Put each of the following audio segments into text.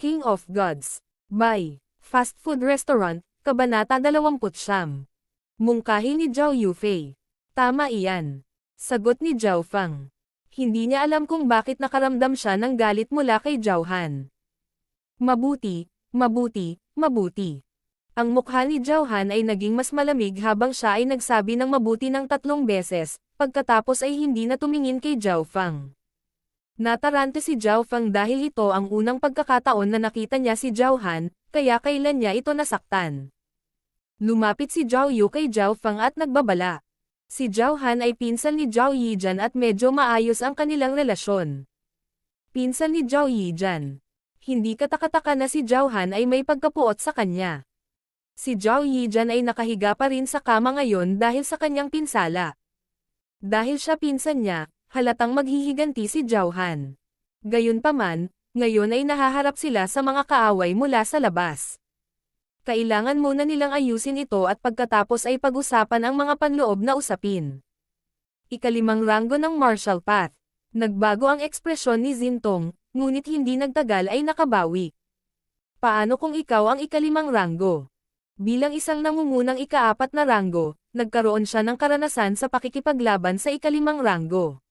King of Gods. By Fast Food Restaurant, Kabanata 20. Mungkahi ni Zhao Yufei. Tama iyan. Sagot ni Zhao Fang. Hindi niya alam kung bakit nakaramdam siya ng galit mula kay Zhao Han. Mabuti, mabuti, mabuti. Ang mukha ni Zhao Han ay naging mas malamig habang siya ay nagsabi ng mabuti ng 3 beses, pagkatapos ay hindi na tumingin kay Zhao Fang. Natarante si Zhao Fang dahil ito ang unang pagkakataon na nakita niya si Zhao Han, kaya kailan niya ito nasaktan. Lumapit si Zhao Yu kay Zhao Fang at nagbabala. Si Zhao Han ay pinsan ni Zhao Yijan at medyo maayos ang kanilang relasyon. Pinsan ni Zhao Yijan. Hindi katakataka na si Zhao Han ay may pagkapuot sa kanya. Si Zhao Yijan ay nakahiga pa rin sa kama ngayon dahil sa kanyang pinsala. Dahil siya pinsan niya, halatang maghihiganti si Zhao Han. Gayunpaman, ngayon ay nahaharap sila sa mga kaaway mula sa labas. Kailangan muna nilang ayusin ito at pagkatapos ay pag-usapan ang mga panloob na usapin. Ikalimang ranggo ng martial path. Nagbago ang ekspresyon ni Zintong, ngunit hindi nagtagal ay nakabawi. Paano kung ikaw ang ikalimang ranggo? Bilang isang nangungunang ika-4 na ranggo, nagkaroon siya ng karanasan sa pakikipaglaban sa ikalimang ranggo.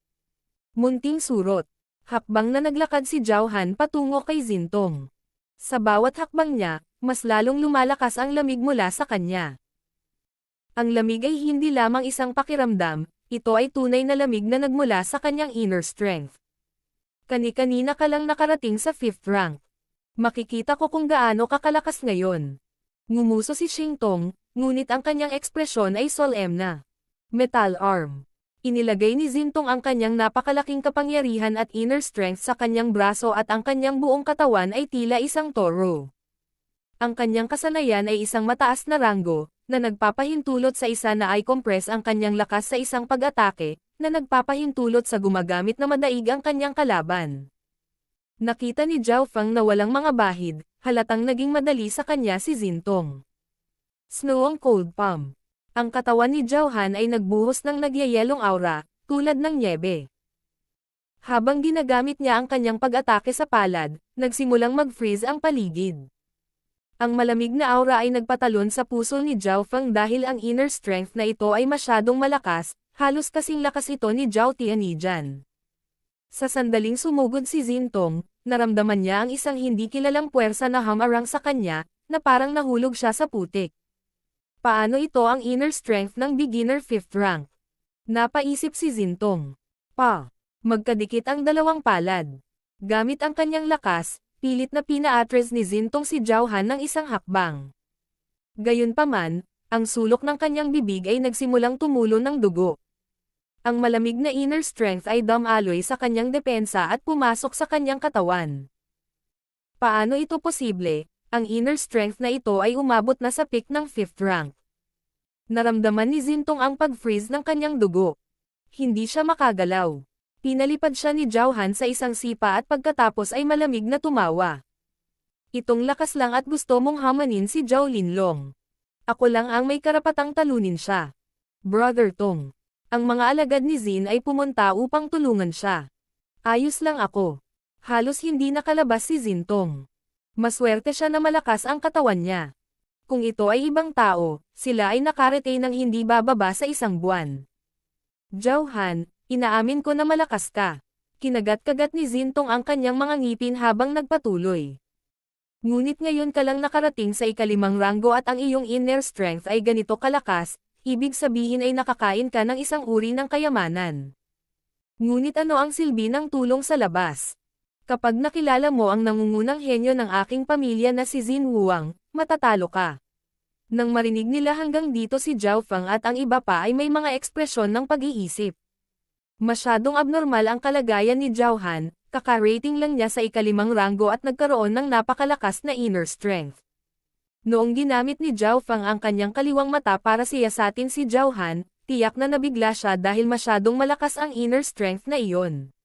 Munting surot. Hakbang na naglakad si Zhao Han patungo kay Zintong. Sa bawat hakbang niya, mas lalong lumalakas ang lamig mula sa kanya. Ang lamig ay hindi lamang isang pakiramdam, ito ay tunay na lamig na nagmula sa kanyang inner strength. Kani-kanina ka lang nakarating sa 5th rank. Makikita ko kung gaano kakalakas ngayon. Ngumuso si Xingtong, ngunit ang kanyang ekspresyon ay solemna. Metal arm. Inilagay ni Zintong ang kanyang napakalaking kapangyarihan at inner strength sa kanyang braso at ang kanyang buong katawan ay tila isang toro. Ang kanyang kasanayan ay isang mataas na ranggo, na nagpapahintulot sa isa na ay compress ang kanyang lakas sa isang pag-atake, na nagpapahintulot sa gumagamit na madaig ang kanyang kalaban. Nakita ni Zhao Fang na walang mga bahid, halatang naging madali sa kanya si Zintong. Snow ang cold palm. Ang katawan ni Zhao Han ay nagbuhos ng nagyayelong aura, tulad ng nyebe. Habang ginagamit niya ang kanyang pag-atake sa palad, nagsimulang mag-freeze ang paligid. Ang malamig na aura ay nagpatalon sa puso ni Zhao Fang dahil ang inner strength na ito ay masyadong malakas, halos kasing lakas ito ni Zhao Tianyijan. Sa sandaling sumugod si Zintong, naramdaman niya ang isang hindi kilalang puwersa na hamarang sa kanya, na parang nahulog siya sa putik. Paano ito ang inner strength ng beginner 5th rank? Napaisip si Zintong. Magkadikit ang dalawang palad. Gamit ang kanyang lakas, pilit na pina-atres ni Zintong si Zhao Han ng isang hakbang. Gayunpaman, ang sulok ng kanyang bibig ay nagsimulang tumulo ng dugo. Ang malamig na inner strength ay dumaloy sa kanyang depensa at pumasok sa kanyang katawan. Paano ito posible? Ang inner strength na ito ay umabot na sa peak ng 5th rank. Naramdaman ni Zintong ang pag-freeze ng kanyang dugo. Hindi siya makagalaw. Pinalipad siya ni Zhao Han sa isang sipa at pagkatapos ay malamig na tumawa. Itong lakas lang at gusto mong hamanin si Zhao Linlong. Ako lang ang may karapatang talunin siya. Brother Tong. Ang mga alagad ni Zin ay pumunta upang tulungan siya. Ayos lang ako. Halos hindi nakalabas si Zintong. Maswerte siya na malakas ang katawan niya. Kung ito ay ibang tao, sila ay nakarete ng hindi bababa sa 1 buwan. Zhao Han, inaamin ko na malakas ka. Kinagat-kagat ni Zintong ang kanyang mga ngipin habang nagpatuloy. Ngunit ngayon ka lang nakarating sa ikalimang ranggo at ang iyong inner strength ay ganito kalakas, ibig sabihin ay nakakain ka ng isang uri ng kayamanan. Ngunit ano ang silbi ng tulong sa labas? Kapag nakilala mo ang nangungunang henyo ng aking pamilya na si Zin Huang, matatalo ka. Nang marinig nila hanggang dito si Zhao Fang at ang iba pa ay may mga ekspresyon ng pag-iisip. Masyadong abnormal ang kalagayan ni Zhao Han, kaka-rating lang niya sa ikalimang ranggo at nagkaroon ng napakalakas na inner strength. Noong ginamit ni Zhao Fang ang kanyang kaliwang mata para siyasatin si Zhao Han, tiyak na nabigla siya dahil masyadong malakas ang inner strength na iyon.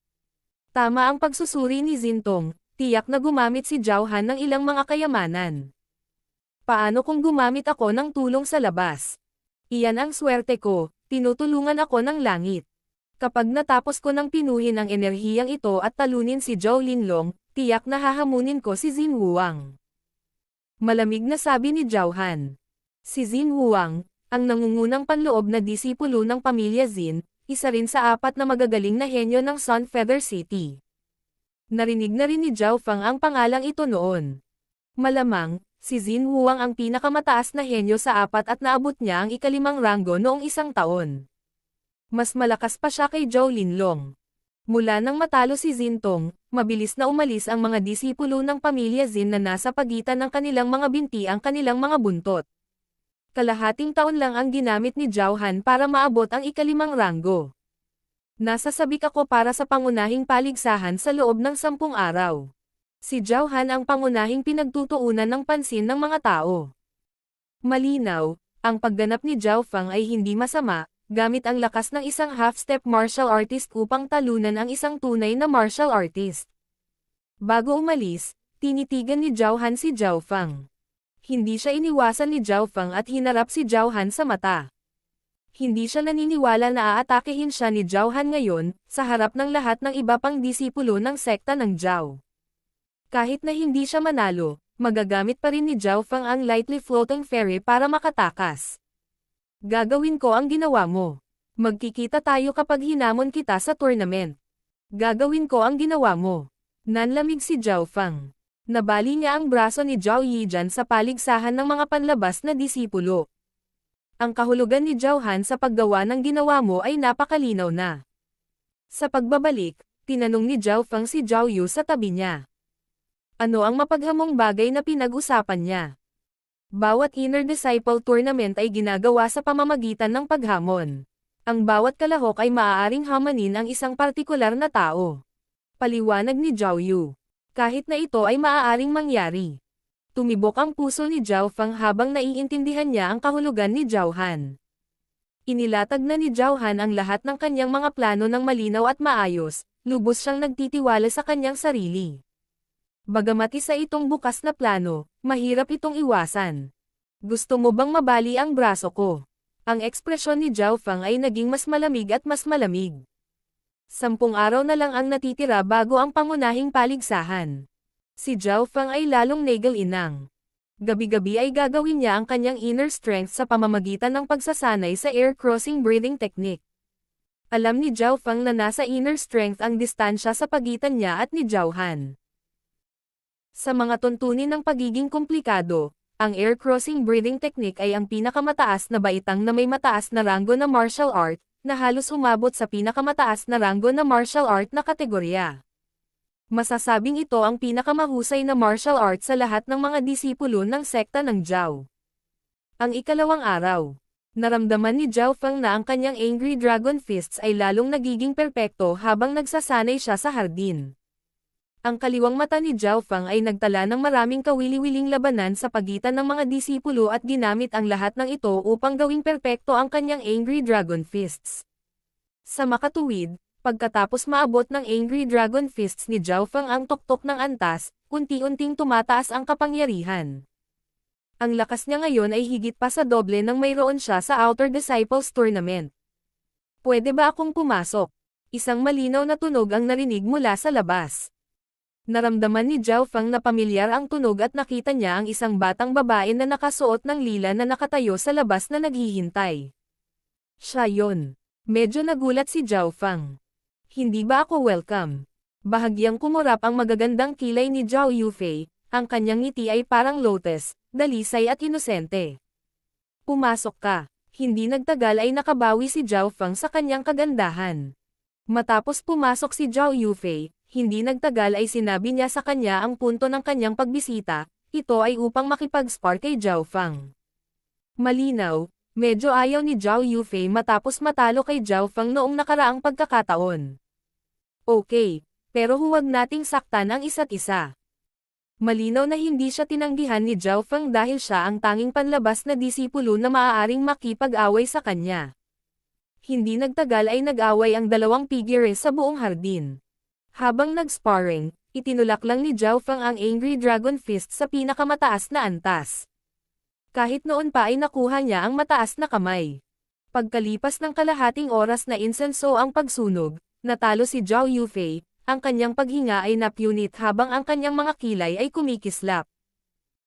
Tama ang pagsusuri ni Zintong, tiyak na gumamit si Zhao Han ng ilang mga kayamanan. Paano kung gumamit ako ng tulong sa labas? Iyan ang swerte ko, tinutulungan ako ng langit. Kapag natapos ko ng pinuhin ang enerhiyang ito at talunin si Zhao Linlong, Tiyak na hahamunin ko si Xin Huang. Malamig na sabi ni Zhao Han. Si Xin Huang, ang nangungunang panloob na disipulo ng pamilya Xin, isa rin sa 4 na magagaling na henyo ng Sun Feather City. Narinig na rin ni Zhao Fang ang pangalang ito noon. Malamang, si Xin Huang ang pinakamataas na henyo sa 4 at naabot niya ang ika-5 ranggo noong 1 taon. Mas malakas pa siya kay Zhao Linlong. Mula nang matalo si Xin Tong, mabilis na umalis ang mga disipulo ng pamilya Xin na nasa pagitan ng kanilang mga binti ang kanilang mga buntot. Kalahating taon lang ang ginamit ni Zhao Han para maabot ang ika-5 ranggo. Nasa sabik ako para sa pangunahing paligsahan sa loob ng 10 araw. Si Zhao Han ang pangunahing pinagtutuunan ng pansin ng mga tao. Malinaw, ang pagganap ni Zhao Fang ay hindi masama, gamit ang lakas ng isang half-step martial artist upang talunan ang isang tunay na martial artist. Bago umalis, tinitigan ni Zhao Han si Zhao Fang. Hindi siya iniwasan ni Zhao Fang at hinarap si Zhao Han sa mata. Hindi siya naniniwala na aatakehin siya ni Zhao Han ngayon, sa harap ng lahat ng iba pang disipulo ng sekta ng Zhao. Kahit na hindi siya manalo, magagamit pa rin ni Zhao Fang ang lightly floating fairy para makatakas. Gagawin ko ang ginawa mo. Magkikita tayo kapag hinamon kita sa tournament. Gagawin ko ang ginawa mo. Nanlamig si Zhao Fang. Nabali niya ang braso ni Zhao Yijan sa paligsahan ng mga panlabas na disipulo. Ang kahulugan ni Zhao Han sa paggawa ng ginawa mo ay napakalinaw na. Sa pagbabalik, tinanong ni Zhao Fang si Zhao Yu sa tabi niya. Ano ang mapaghamong bagay na pinag-usapan niya? Bawat Inner Disciple Tournament ay ginagawa sa pamamagitan ng paghamon. Ang bawat kalahok ay maaaring hamanin ang isang partikular na tao. Paliwanag ni Zhao Yu. Kahit na ito ay maaaring mangyari. Tumibok ang puso ni Zhao Fang habang naiintindihan niya ang kahulugan ni Zhao Han. Inilatag na ni Zhao Han ang lahat ng kanyang mga plano ng malinaw at maayos, lubos siyang nagtitiwala sa kanyang sarili. Bagamat isa itong bukas na plano, mahirap itong iwasan. Gusto mo bang mabali ang braso ko? Ang ekspresyon ni Zhao Fang ay naging mas malamig at mas malamig. 10 araw na lang ang natitira bago ang pangunahing paligsahan. Si Zhao Fang ay lalong nagal-inang. Gabi-gabi ay gagawin niya ang kanyang inner strength sa pamamagitan ng pagsasanay sa air crossing breathing technique. Alam ni Zhao Fang na nasa inner strength ang distansya sa pagitan niya at ni Zhao Han. Sa mga tuntunin ng pagiging komplikado, ang air crossing breathing technique ay ang pinakamataas na baitang na may mataas na ranggo na martial art, na halos umabot sa pinakamataas na ranggo na martial art na kategorya. Masasabing ito ang pinakamahusay na martial art sa lahat ng mga disipulo ng sekta ng Zhao. Ang ikalawang araw, naramdaman ni Zhao Fang na ang kanyang Angry Dragon Fists ay lalong nagiging perpekto habang nagsasanay siya sa hardin. Ang kaliwang mata ni Zhao Fang ay nagtala ng maraming kawili-wiling labanan sa pagitan ng mga disipulo at ginamit ang lahat ng ito upang gawing perpekto ang kanyang Angry Dragon Fists. Sa makatuwid, pagkatapos maabot ng Angry Dragon Fists ni Zhao Fang ang tuktok ng antas, unti-unting tumataas ang kapangyarihan. Ang lakas niya ngayon ay higit pa sa doble nang mayroon siya sa Outer Disciples Tournament. Pwede ba akong pumasok? Isang malinaw na tunog ang narinig mula sa labas. Naramdaman ni Zhao Fang na pamilyar ang tunog at nakita niya ang isang batang babae na nakasuot ng lila na nakatayo sa labas na naghihintay. Siya yon. Medyo nagulat si Zhao Fang. Hindi ba ako welcome? Bahagyang kumurap ang magagandang kilay ni Zhao Yufei, ang kanyang ngiti ay parang lotus, dalisay at inosente. Pumasok ka. Hindi nagtagal ay nakabawi si Zhao Fang sa kanyang kagandahan. Matapos pumasok si Zhao Yufei, hindi nagtagal ay sinabi niya sa kanya ang punto ng kanyang pagbisita, ito ay upang makipag-spar kay Zhao Fang. Malinaw, medyo ayaw ni Zhao Yufei matapos matalo kay Zhao Fang noong nakaraang pagkakataon. Okay, pero huwag nating saktan ang isa't isa. Malinaw na hindi siya tinanggihan ni Zhao Fang dahil siya ang tanging panlabas na disipulo na maaaring makipag-away sa kanya. Hindi nagtagal ay nag-away ang dalawang figure sa buong hardin. Habang nag-sparring, itinulak lang ni Zhao Fang ang Angry Dragon Fist sa pinakamataas na antas. Kahit noon pa ay nakuha niya ang mataas na kamay. Pagkalipas ng kalahating oras na insenso ang pagsunog, natalo si Zhao Yufei, ang kanyang paghinga ay napunit habang ang kanyang mga kilay ay kumikislap.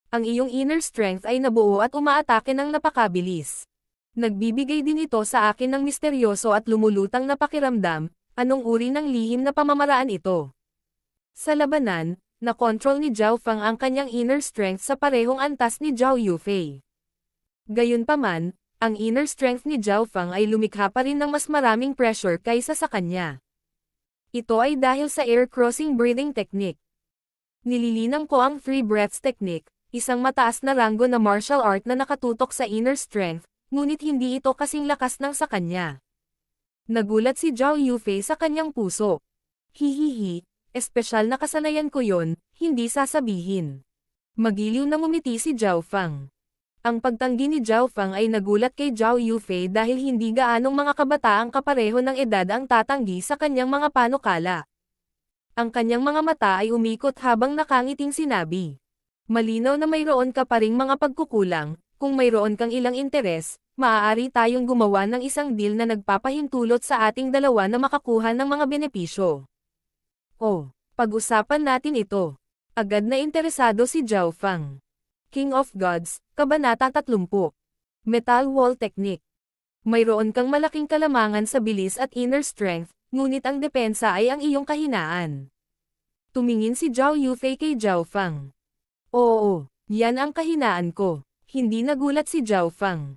Ang iyong inner strength ay nabuo at umaatake ng napakabilis. Nagbibigay din ito sa akin ng misteryoso at lumulutang na pakiramdam, anong uri ng lihim na pamamaraan ito. Sa labanan, na-control ni Zhao Feng ang kanyang inner strength sa parehong antas ni Zhao Yufei. Gayunpaman, ang inner strength ni Zhao Feng ay lumikha pa rin ng mas maraming pressure kaysa sa kanya. Ito ay dahil sa air crossing breathing technique. Nililinang ko ang 3 breaths technique, isang mataas na ranggo na martial art na nakatutok sa inner strength, ngunit hindi ito kasing lakas ng sa kanya. Nagulat si Zhao Yufei sa kanyang puso. Hihihi, espesyal na kasanayan ko yon, hindi sasabihin. Magiliw na ngumiti si Zhao Feng. Ang pagtanggi ni Zhao Feng ay nagulat kay Zhao Yufei dahil hindi gaanong mga kabataang kapareho ng edad ang tatanggi sa kanyang mga panukala. Ang kanyang mga mata ay umikot habang nakangiting sinabi. Malinaw na mayroon ka pa ring mga pagkukulang, kung mayroon kang ilang interes, maaari tayong gumawa ng isang deal na nagpapahintulot sa ating dalawa na makakuha ng mga benepisyo. Oh, pag-usapan natin ito. Agad na interesado si Zhao Feng. King of Gods, Kabanata 30. Metal Wall Technique. Mayroon kang malaking kalamangan sa bilis at inner strength, ngunit ang depensa ay ang iyong kahinaan. Tumingin si Zhao Yufei kay Zhao Feng. Oo, yan ang kahinaan ko. Hindi nagulat si Zhao Feng.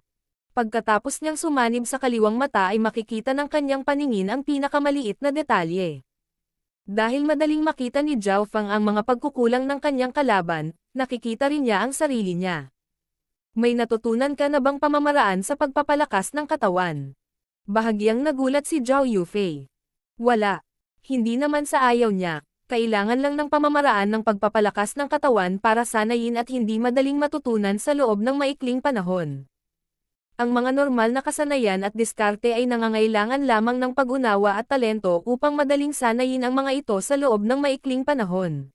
Pagkatapos niyang sumanib sa kaliwang mata ay makikita ng kanyang paningin ang pinakamaliit na detalye. Dahil madaling makita ni Zhao Feng ang mga pagkukulang ng kanyang kalaban, nakikita rin niya ang sarili niya. May natutunan ka na bang pamamaraan sa pagpapalakas ng katawan? Bahagyang nagulat si Zhao Yufei. Wala. Hindi naman sa ayaw niya. Kailangan lang ng pamamaraan ng pagpapalakas ng katawan para sanayin at hindi madaling matutunan sa loob ng maikling panahon. Ang mga normal na kasanayan at diskarte ay nangangailangan lamang ng pag-unawa at talento upang madaling sanayin ang mga ito sa loob ng maikling panahon.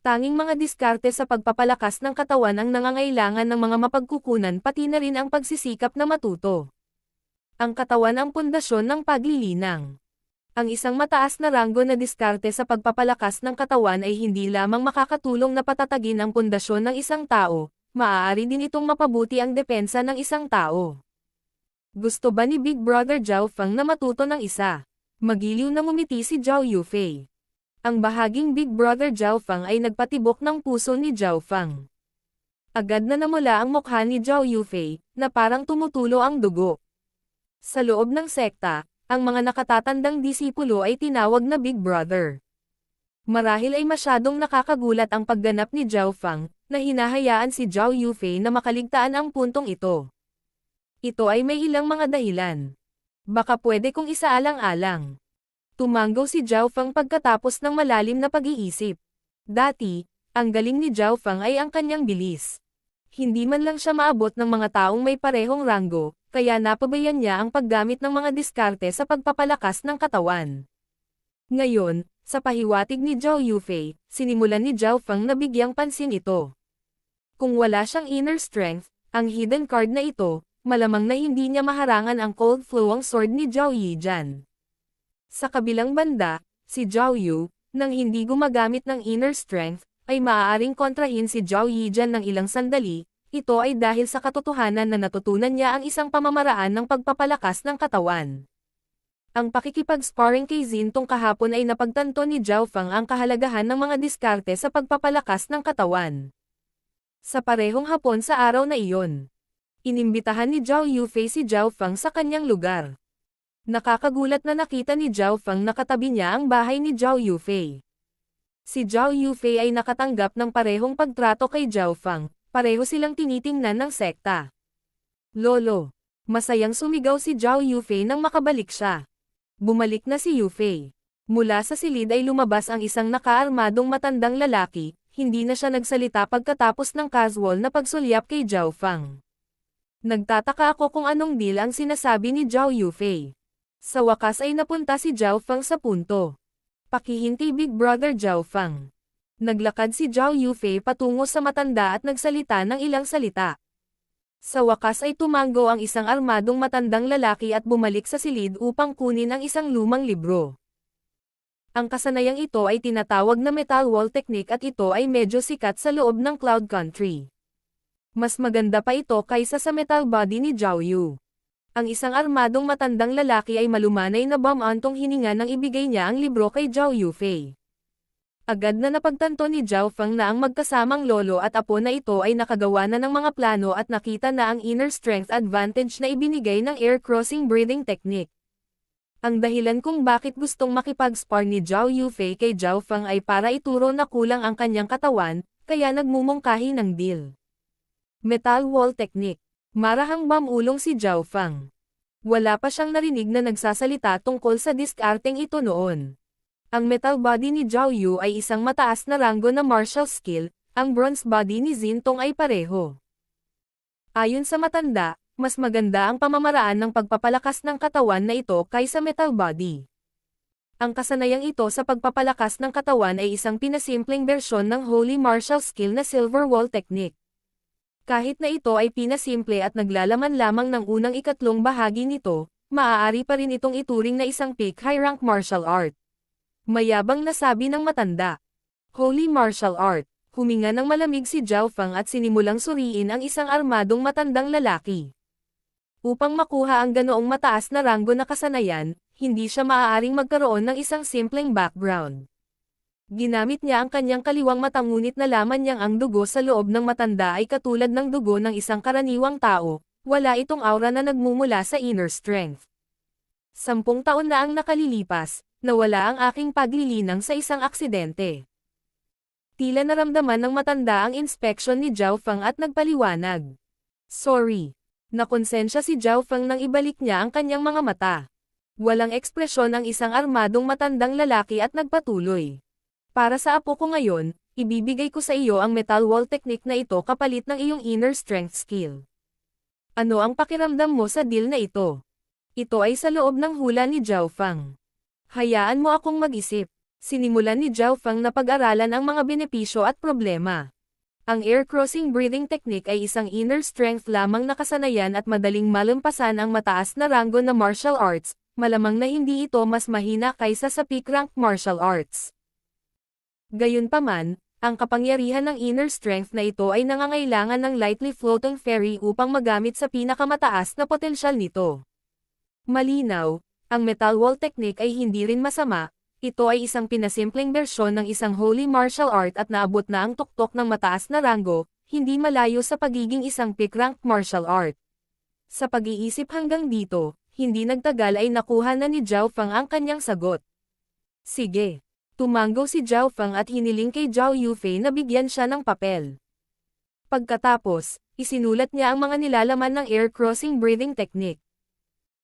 Tanging mga diskarte sa pagpapalakas ng katawan ang nangangailangan ng mga mapagkukunan pati na rin ang pagsisikap na matuto. Ang katawan ang pundasyon ng paglilinang. Ang isang mataas na ranggo na diskarte sa pagpapalakas ng katawan ay hindi lamang makakatulong na patatagin ang pundasyon ng isang tao, maaari din itong mapabuti ang depensa ng isang tao. Gusto ba ni Big Brother Zhao Feng na matuto ng isa? Magiliw na ngumiti si Zhao Yufei. Ang bahaging Big Brother Zhao Feng ay nagpatibok ng puso ni Zhao Feng. Agad na namula ang mukha ni Zhao Yufei, na parang tumutulo ang dugo. Sa loob ng sekta, ang mga nakatatandang disipulo ay tinawag na Big Brother. Marahil ay masyadong nakakagulat ang pagganap ni Zhao Feng, na hinahayaan si Zhao Yufei na makaligtaan ang puntong ito. Ito ay may ilang mga dahilan. Baka pwede kong isaalang-alang. Tumanggaw si Zhao Feng pagkatapos ng malalim na pag-iisip. Dati, ang galing ni Zhao Feng ay ang kanyang bilis. Hindi man lang siya maabot ng mga taong may parehong ranggo, kaya napabayan niya ang paggamit ng mga diskarte sa pagpapalakas ng katawan. Ngayon, sa pahiwatig ni Zhao Yufei, sinimulan ni Zhao Feng na bigyang pansin ito. Kung wala siyang inner strength, ang hidden card na ito, malamang na hindi niya maharangan ang cold flowing sword ni Zhao Yijan. Sa kabilang banda, si Zhao Yu, nang hindi gumagamit ng inner strength, ay maaaring kontrahin si Zhao Yijan ng ilang sandali. Ito ay dahil sa katotohanan na natutunan niya ang isang pamamaraan ng pagpapalakas ng katawan. Ang pakikipag-sparring kay Zintong kahapon ay napagtanto ni Zhao Feng ang kahalagahan ng mga diskarte sa pagpapalakas ng katawan. Sa parehong hapon sa araw na iyon, inimbitahan ni Zhao Yufei si Zhao Feng sa kanyang lugar. Nakakagulat na nakita ni Zhao Feng na katabi niya ang bahay ni Zhao Yufei. Si Zhao Yufei ay nakatanggap ng parehong pagtrato kay Zhao Feng. Pareho silang tinitingnan ng sekta. Lolo. Masayang sumigaw si Zhao Yufei nang makabalik siya. Bumalik na si Yufei. Mula sa silid ay lumabas ang isang nakaarmadong matandang lalaki, hindi na siya nagsalita pagkatapos ng casual na pagsulyap kay Zhao Feng. Nagtataka ako kung anong deal ang sinasabi ni Zhao Yufei. Sa wakas ay napunta si Zhao Feng sa punto. Pakihinti Big Brother Zhao Feng. Naglakad si Zhao Yufei patungo sa matanda at nagsalita ng ilang salita. Sa wakas ay tumanggo ang isang armadong matandang lalaki at bumalik sa silid upang kunin ang isang lumang libro. Ang kasanayang ito ay tinatawag na metal wall technique at ito ay medyo sikat sa loob ng Cloud Country. Mas maganda pa ito kaysa sa metal body ni Zhao Yu. Ang isang armadong matandang lalaki ay malumanay na bumantong hininga nang ibigay niya ang libro kay Zhao Yufei. Agad na napagtanto ni Zhao Feng na ang magkasamang lolo at apo na ito ay nakagawa na ng mga plano at nakita na ang inner strength advantage na ibinigay ng air crossing breathing technique. Ang dahilan kung bakit gustong makipag-spar ni Zhao Yufei kay Zhao Feng ay para ituro na kulang ang kanyang katawan, kaya nagmumungkahi ng deal. Metal wall technique. Marahang bamulong si Zhao Feng. Wala pa siyang narinig na nagsasalita tungkol sa diskarteng ito noon. Ang metal body ni Zhao Yu ay isang mataas na ranggo na martial skill, ang bronze body ni Xin Tong ay pareho. Ayon sa matanda, mas maganda ang pamamaraan ng pagpapalakas ng katawan na ito kaysa metal body. Ang kasanayang ito sa pagpapalakas ng katawan ay isang pinasimpleng bersyon ng holy martial skill na silver wall technique. Kahit na ito ay pinasimple at naglalaman lamang ng unang ikatlong bahagi nito, maaari pa rin itong ituring na isang peak high-rank martial art. Mayabang nasabi ng matanda. Holy martial art. Huminga ng malamig si Zhao Feng at sinimulang suriin ang isang armadong matandang lalaki. Upang makuha ang ganoong mataas na ranggo na kasanayan, hindi siya maaaring magkaroon ng isang simpleng background. Ginamit niya ang kanyang kaliwang mata ngunit nalaman niyang ang dugo sa loob ng matanda ay katulad ng dugo ng isang karaniwang tao, wala itong aura na nagmumula sa inner strength. 10 taon na ang nakalilipas, nawala ang aking paglilinang sa isang aksidente. Tila naramdaman ng matanda ang inspection ni Zhao Feng at nagpaliwanag. Sorry. Nakonsensya si Zhao Feng nang ibalik niya ang kanyang mga mata. Walang ekspresyon ang isang armadong matandang lalaki at nagpatuloy. Para sa apo ko ngayon, ibibigay ko sa iyo ang metal wall technique na ito kapalit ng iyong inner strength skill. Ano ang pakiramdam mo sa deal na ito? Ito ay sa loob ng hula ni Zhao Feng. Hayaan mo akong mag-isip. Sinimulan ni Zhao Feng na pag-aralan ang mga benepisyo at problema. Ang air crossing breathing technique ay isang inner strength lamang na kasanayan at madaling malampasan ang mataas na ranggo na martial arts, malamang na hindi ito mas mahina kaysa sa peak rank martial arts. Gayunpaman, ang kapangyarihan ng inner strength na ito ay nangangailangan ng lightly floating fairy upang magamit sa pinakamataas na potensyal nito. Malinaw, ang metal wall technique ay hindi rin masama. Ito ay isang pinasimpleng bersyon ng isang holy martial art at naabot na ang tuktok ng mataas na ranggo, hindi malayo sa pagiging isang peak-rank martial art. Sa pag-iisip hanggang dito, hindi nagtagal ay nakuha na ni Zhao Feng ang kanyang sagot. Sige. Tumanggo si Zhao Feng at hiniling kay Zhao Yufei na bigyan siya ng papel. Pagkatapos, isinulat niya ang mga nilalaman ng air crossing breathing technique.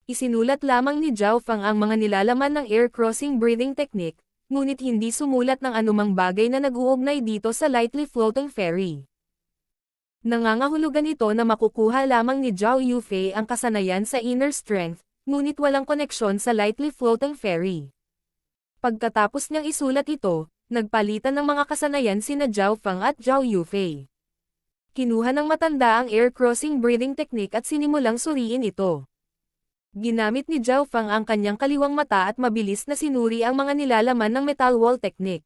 Isinulat lamang ni Zhao Feng ang mga nilalaman ng air crossing breathing technique, ngunit hindi sumulat ng anumang bagay na nag-uugnay dito sa lightly floating fairy. Nangangahulugan ito na makukuha lamang ni Zhao Yufei ang kasanayan sa inner strength, ngunit walang koneksyon sa lightly floating fairy. Pagkatapos niyang isulat ito, nagpalitan ng mga kasanayan sina Zhao Feng at Zhao Yufei. Kinuha ng matanda ang air crossing breathing technique at sinimulang suriin ito. Ginamit ni Zhao Feng ang kanyang kaliwang mata at mabilis na sinuri ang mga nilalaman ng metal wall technique.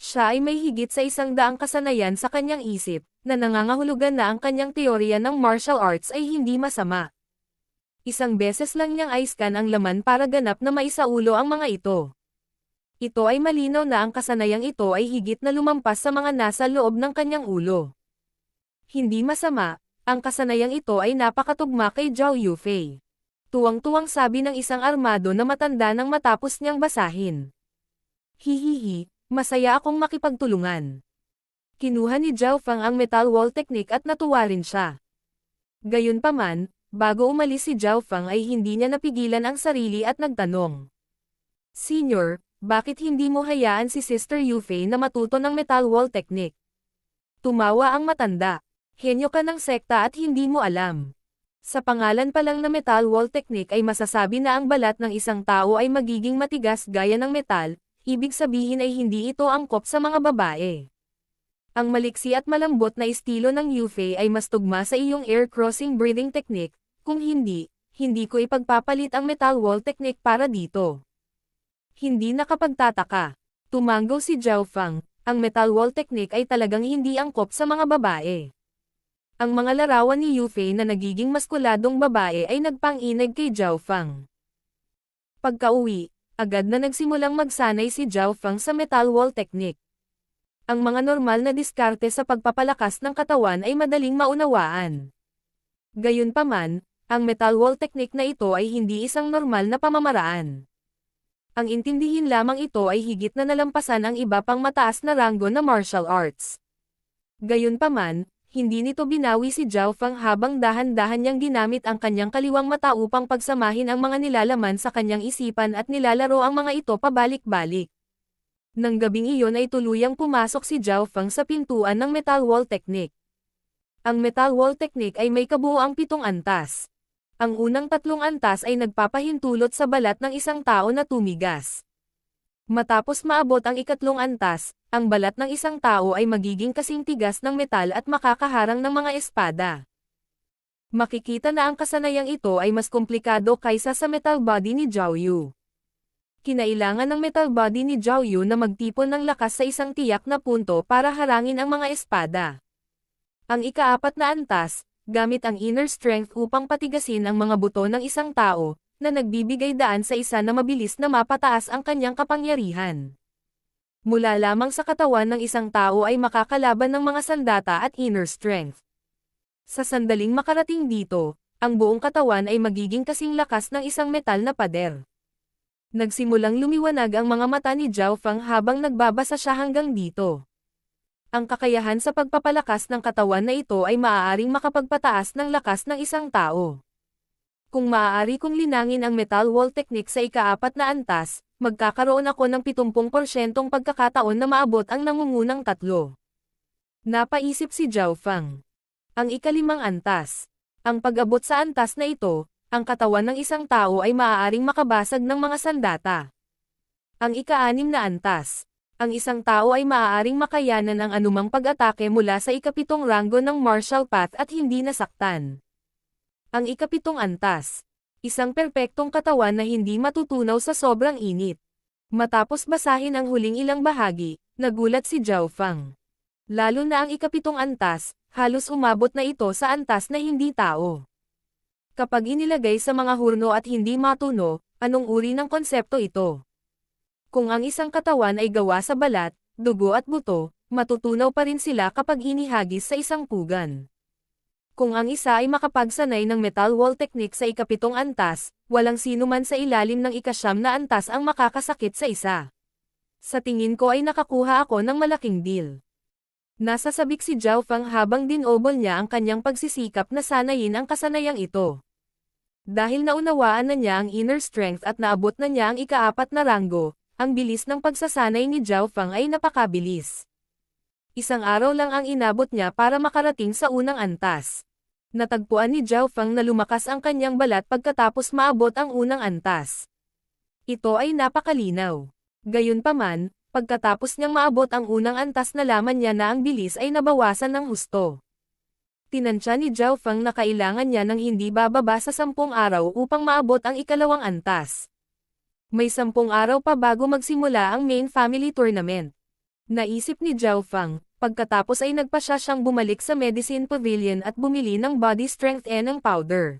Siya ay may higit sa 100 kasanayan sa kanyang isip, na nangangahulugan na ang kanyang teorya ng martial arts ay hindi masama. Isang beses lang niyang i-scan ang laman para ganap na maisaulo ang mga ito. Ito ay malinaw na ang kasanayang ito ay higit na lumampas sa mga nasa loob ng kanyang ulo. Hindi masama, ang kasanayang ito ay napakatugma kay Zhao Yufei. Tuwang-tuwang sabi ng isang armado na matanda nang matapos niyang basahin. Hihihi, masaya akong makipagtulungan. Kinuha ni Zhao Feng ang metal wall technique at natuwa rin siya. Gayunpaman, bago umalis si Zhao Feng ay hindi niya napigilan ang sarili at nagtanong. Senior, bakit hindi mo hayaan si Sister Yufei na matuto ng metal wall technique? Tumawa ang matanda. Henyo ka ng sekta at hindi mo alam. Sa pangalan pa lang na metal wall technique ay masasabi na ang balat ng isang tao ay magiging matigas gaya ng metal, ibig sabihin ay hindi ito angkop sa mga babae. Ang maliksi at malambot na estilo ng Yufei ay mas tugma sa iyong air crossing breathing technique, kung hindi, hindi ko ipagpapalit ang metal wall technique para dito. Hindi nakapagtataka. Tumanggo si Zhao Fang, ang metal wall technique ay talagang hindi angkop sa mga babae. Ang mga larawan ni Yufei na nagiging maskuladong babae ay nagpang-inag kay Zhao Fang. Pagka-uwi, agad na nagsimulang magsanay si Zhao Fang sa metal wall technique. Ang mga normal na diskarte sa pagpapalakas ng katawan ay madaling maunawaan. Gayunpaman, ang metal wall technique na ito ay hindi isang normal na pamamaraan. Ang intindihin lamang ito ay higit na nalampasan ang iba pang mataas na ranggo na martial arts. Gayunpaman, hindi nito binawi si Zhao Fang habang dahan-dahan niyang ginamit ang kanyang kaliwang mata upang pagsamahin ang mga nilalaman sa kanyang isipan at nilalaro ang mga ito pabalik-balik. Nang gabing iyon ay tuluyang pumasok si Zhao Fang sa pintuan ng metal wall technique. Ang metal wall technique ay may kabuuang 7 antas. Ang unang 3 antas ay nagpapahintulot sa balat ng isang tao na tumigas. Matapos maabot ang ikatlong antas, ang balat ng isang tao ay magiging kasing tigas ng metal at makakaharang ng mga espada. Makikita na ang kasanayang ito ay mas komplikado kaysa sa metal body ni Zhao Yu. Kinailangan ng metal body ni Zhao Yu na magtipon ng lakas sa isang tiyak na punto para harangin ang mga espada. Ang ika-4 na antas, gamit ang inner strength upang patigasin ang mga buto ng isang tao, na nagbibigay daan sa isa na mabilis na mapataas ang kanyang kapangyarihan. Mula lamang sa katawan ng isang tao ay makakalaban ng mga sandata at inner strength. Sa sandaling makarating dito, ang buong katawan ay magiging kasing lakas ng isang metal na pader. Nagsimulang lumiwanag ang mga mata ni Zhao Fang habang nagbabasa siya hanggang dito. Ang kakayahan sa pagpapalakas ng katawan na ito ay maaaring makapagpataas ng lakas ng isang tao. Kung maaari kong linangin ang metal wall technique sa ika-4 na antas, magkakaroon ako ng 70% pagkakataon na maabot ang nangungunang 3. Napaisip si Zhao Fang. Ang ika-5 antas. Ang pag-abot sa antas na ito, ang katawan ng isang tao ay maaaring makabasag ng mga sandata. Ang ika-6 na antas. Ang isang tao ay maaaring makayanan ang anumang pag-atake mula sa ika-7 ranggo ng martial path at hindi nasaktan. Ang ika-7 antas. Isang perpektong katawan na hindi matutunaw sa sobrang init. Matapos basahin ang huling ilang bahagi, nagulat si Zhao Fang. Lalo na ang ika-7 antas, halos umabot na ito sa antas na hindi tao. Kapag inilagay sa mga hurno at hindi matuno, anong uri ng konsepto ito? Kung ang isang katawan ay gawa sa balat, dugo at buto, matutunaw pa rin sila kapag inihagis sa isang pugan. Kung ang isa ay makapagsanay ng metal wall technique sa ika-7 antas, walang sino man sa ilalim ng ika-9 na antas ang makakasakit sa isa. Sa tingin ko ay nakakuha ako ng malaking deal. Nasa sabik si Zhao Fang habang dinobol niya ang kanyang pagsisikap na sanayin ang kasanayang ito. Dahil naunawaan na niya ang inner strength at naabot na niya ang ika-4 na ranggo, ang bilis ng pagsasanay ni Zhao Fang ay napakabilis. Isang araw lang ang inabot niya para makarating sa unang antas. Natagpuan ni Zhao Fang na lumakas ang kanyang balat pagkatapos maabot ang unang antas. Ito ay napakalinaw. Gayunpaman, pagkatapos niyang maabot ang unang antas nalaman niya na ang bilis ay nabawasan ng husto. Tinansya ni Zhao Fang na kailangan niya ng hindi bababa sa 10 araw upang maabot ang ika-2 antas. May 10 araw pa bago magsimula ang main family tournament. Naisip ni Zhao Fang, pagkatapos ay nagpasya siyang bumalik sa medicine pavilion at bumili ng body strength eneng powder.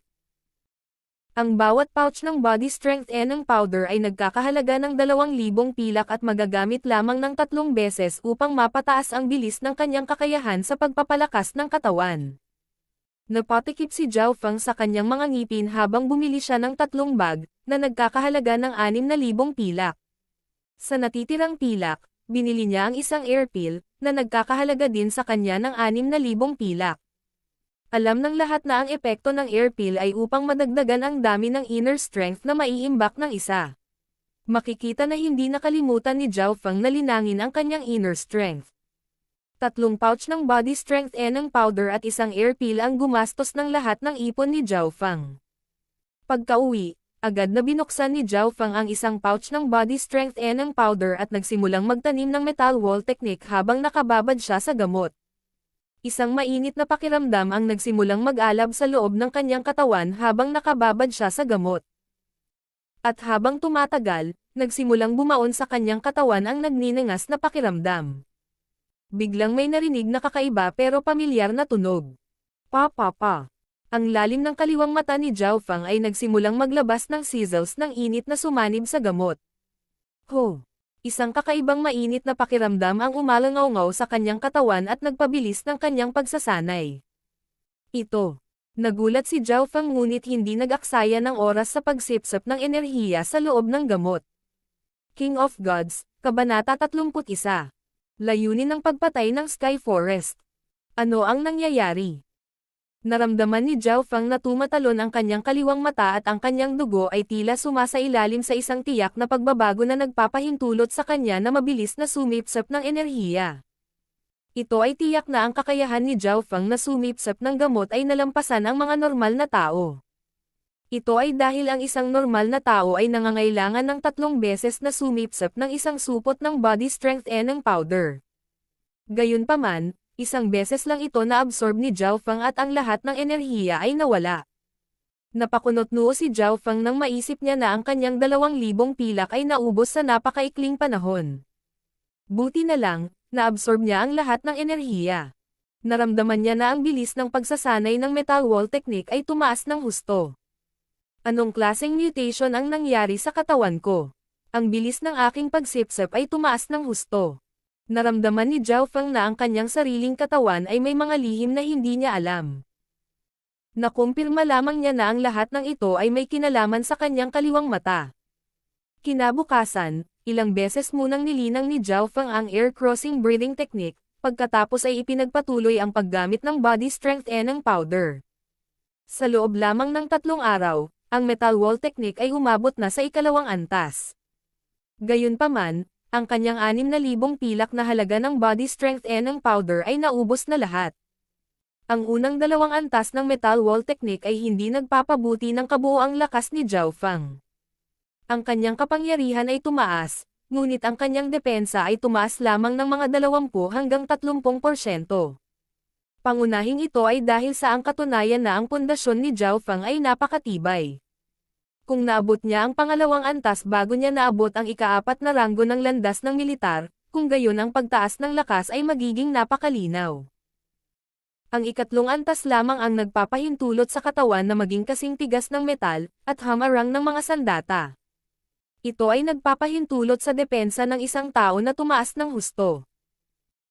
Ang bawat pouch ng body strength eneng powder ay nagkakahalaga ng 2,000 pilak at magagamit lamang ng 3 beses upang mapataas ang bilis ng kanyang kakayahan sa pagpapalakas ng katawan. Napatikip si Zhao Fang sa kanyang mga ngipin habang bumili siya ng 3 bag, na nagkakahalaga ng 6,000 pilak. Sa natitirang pilak, binili niya ang isang air pill, na nagkakahalaga din sa kanya ng 6,000 pilak. Alam ng lahat na ang epekto ng air pill ay upang madagdagan ang dami ng inner strength na maiimbak ng isa. Makikita na hindi nakalimutan ni Zhao Fang na linangin ang kanyang inner strength. 3 pouch ng body strength eneng powder at isang air pill ang gumastos ng lahat ng ipon ni Zhao Fang. Pagka-uwi, agad na binuksan ni Zhao Fang ang isang pouch ng body strength eneng powder at nagsimulang magtanim ng metal wall technique habang nakababad siya sa gamot. Isang mainit na pakiramdam ang nagsimulang mag-alab sa loob ng kanyang katawan habang nakababad siya sa gamot. At habang tumatagal, nagsimulang bumaon sa kanyang katawan ang nagniningas na pakiramdam. Biglang may narinig na kakaiba pero pamilyar na tunog. Pa. Ang lalim ng kaliwang mata ni Zhao Fang ay nagsimulang maglabas ng sizzles ng init na sumanib sa gamot. Ho! Isang kakaibang mainit na pakiramdam ang umalangaw-ngaw sa kanyang katawan at nagpabilis ng kanyang pagsasanay. Ito. Nagulat si Zhao Fang ngunit hindi nag-aksaya ng oras sa pagsipsip ng enerhiya sa loob ng gamot. King of Gods, Kabanata 31. Layunin ng pagpatay ng Sky Forest. Ano ang nangyayari? Naramdaman ni Zhao Fang na tumatalon ang kanyang kaliwang mata at ang kanyang dugo ay tila sumasailalim sa isang tiyak na pagbabago na nagpapahintulot sa kanya na mabilis na sumipsip ng enerhiya. Ito ay tiyak na ang kakayahan ni Zhao Fang na sumipsip ng gamot ay nalampasan ang mga normal na tao. Ito ay dahil ang isang normal na tao ay nangangailangan ng 3 beses na sumipsip ng isang supot ng body strength ng powder. Gayunpaman, isang beses lang ito na-absorb ni Zhao Fang at ang lahat ng enerhiya ay nawala. Napakunot-noo si Zhao Fang nang maisip niya na ang kanyang 2,000 pilak ay naubos sa napakaikling panahon. Buti na lang, na-absorb niya ang lahat ng enerhiya. Naramdaman niya na ang bilis ng pagsasanay ng metal wall technique ay tumaas ng husto. Anong klaseng mutation ang nangyari sa katawan ko? Ang bilis ng aking pagsipsip ay tumaas ng husto. Naramdaman ni Zhao Fang na ang kanyang sariling katawan ay may mga lihim na hindi niya alam. Nakumpirma lamang niya na ang lahat ng ito ay may kinalaman sa kanyang kaliwang mata. Kinabukasan, ilang beses munang nilinang ni Zhao Fang ang air crossing breathing technique, pagkatapos ay ipinagpatuloy ang paggamit ng body strength ng powder. Sa loob lamang ng 3 araw, ang metal wall technique ay umabot na sa 2 antas. Gayunpaman, ang kanyang 6,000 pilak na halaga ng body strength ng powder ay naubos na lahat. Ang unang 2 antas ng metal wall technique ay hindi nagpapabuti ng kabuoang lakas ni Zhao Fang. Ang kanyang kapangyarihan ay tumaas, ngunit ang kanyang depensa ay tumaas lamang ng mga 20 hanggang 30%. Pangunahing ito ay dahil sa ang katunayan na ang pundasyon ni Zhao Fang ay napakatibay. Kung naabot niya ang pangalawang antas bago niya naabot ang ika-4 na ranggo ng landas ng militar, kung gayon ang pagtaas ng lakas ay magiging napakalinaw. Ang ika-3 antas lamang ang nagpapahintulot sa katawan na maging kasing tigas ng metal, at hamarang ng mga sandata. Ito ay nagpapahintulot sa depensa ng isang tao na tumaas ng husto.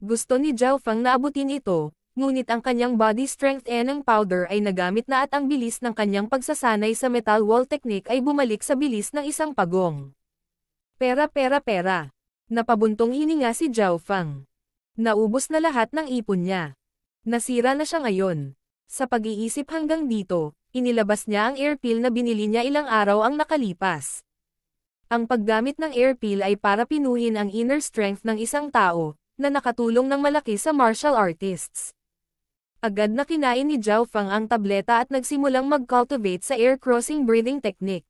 Gusto ni Zhao Fang na abutin ito, ngunit ang kanyang body strength ng powder ay nagamit na at ang bilis ng kanyang pagsasanay sa metal wall technique ay bumalik sa bilis ng isang pagong. Pera. Napabuntong hininga si Zhao Fang. Naubos na lahat ng ipon niya. Nasira na siya ngayon. Sa pag-iisip hanggang dito, inilabas niya ang air pill na binili niya ilang araw ang nakalipas. Ang paggamit ng air pill ay para pinuhin ang inner strength ng isang tao, na nakatulong ng malaki sa martial artists. Agad na kinain ni Zhao Fang ang tableta at nagsimulang mag-cultivate sa air crossing breathing technique.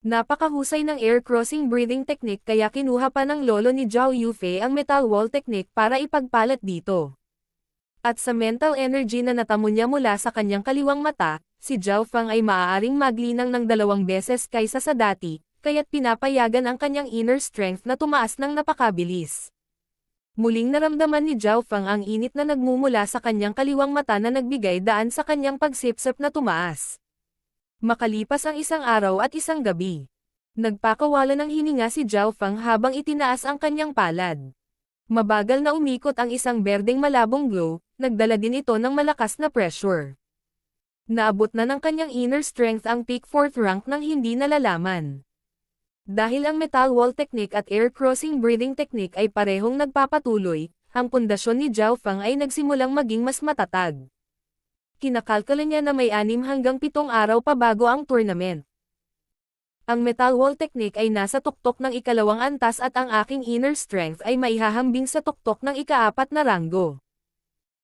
Napakahusay ng air crossing breathing technique kaya kinuha pa ng lolo ni Zhao Yufei ang metal wall technique para ipagpalat dito. At sa mental energy na natamo niya mula sa kanyang kaliwang mata, si Zhao Fang ay maaaring maglinang ng 2 beses kaysa sa dati, kaya't pinapayagan ang kanyang inner strength na tumaas ng napakabilis. Muling naramdaman ni Zhao Fang ang init na nagmumula sa kanyang kaliwang mata na nagbigay daan sa kanyang pagsipsip na tumaas. Makalipas ang 1 araw at 1 gabi. Nagpakawala ng hininga si Zhao Fang habang itinaas ang kanyang palad. Mabagal na umikot ang isang berdeng malabong glow, nagdala din ito ng malakas na pressure. Naabot na ng kanyang inner strength ang peak 4th rank nang hindi nalalaman. Dahil ang metal wall technique at air crossing breathing technique ay parehong nagpapatuloy, ang pundasyon ni Zhao Fang ay nagsimulang maging mas matatag. Kinakalkula niya na may 6 hanggang 7 araw pa bago ang tournament. Ang metal wall technique ay nasa tuktok ng ika-2 antas at ang aking inner strength ay maihahambing sa tuktok ng ika-4 na ranggo.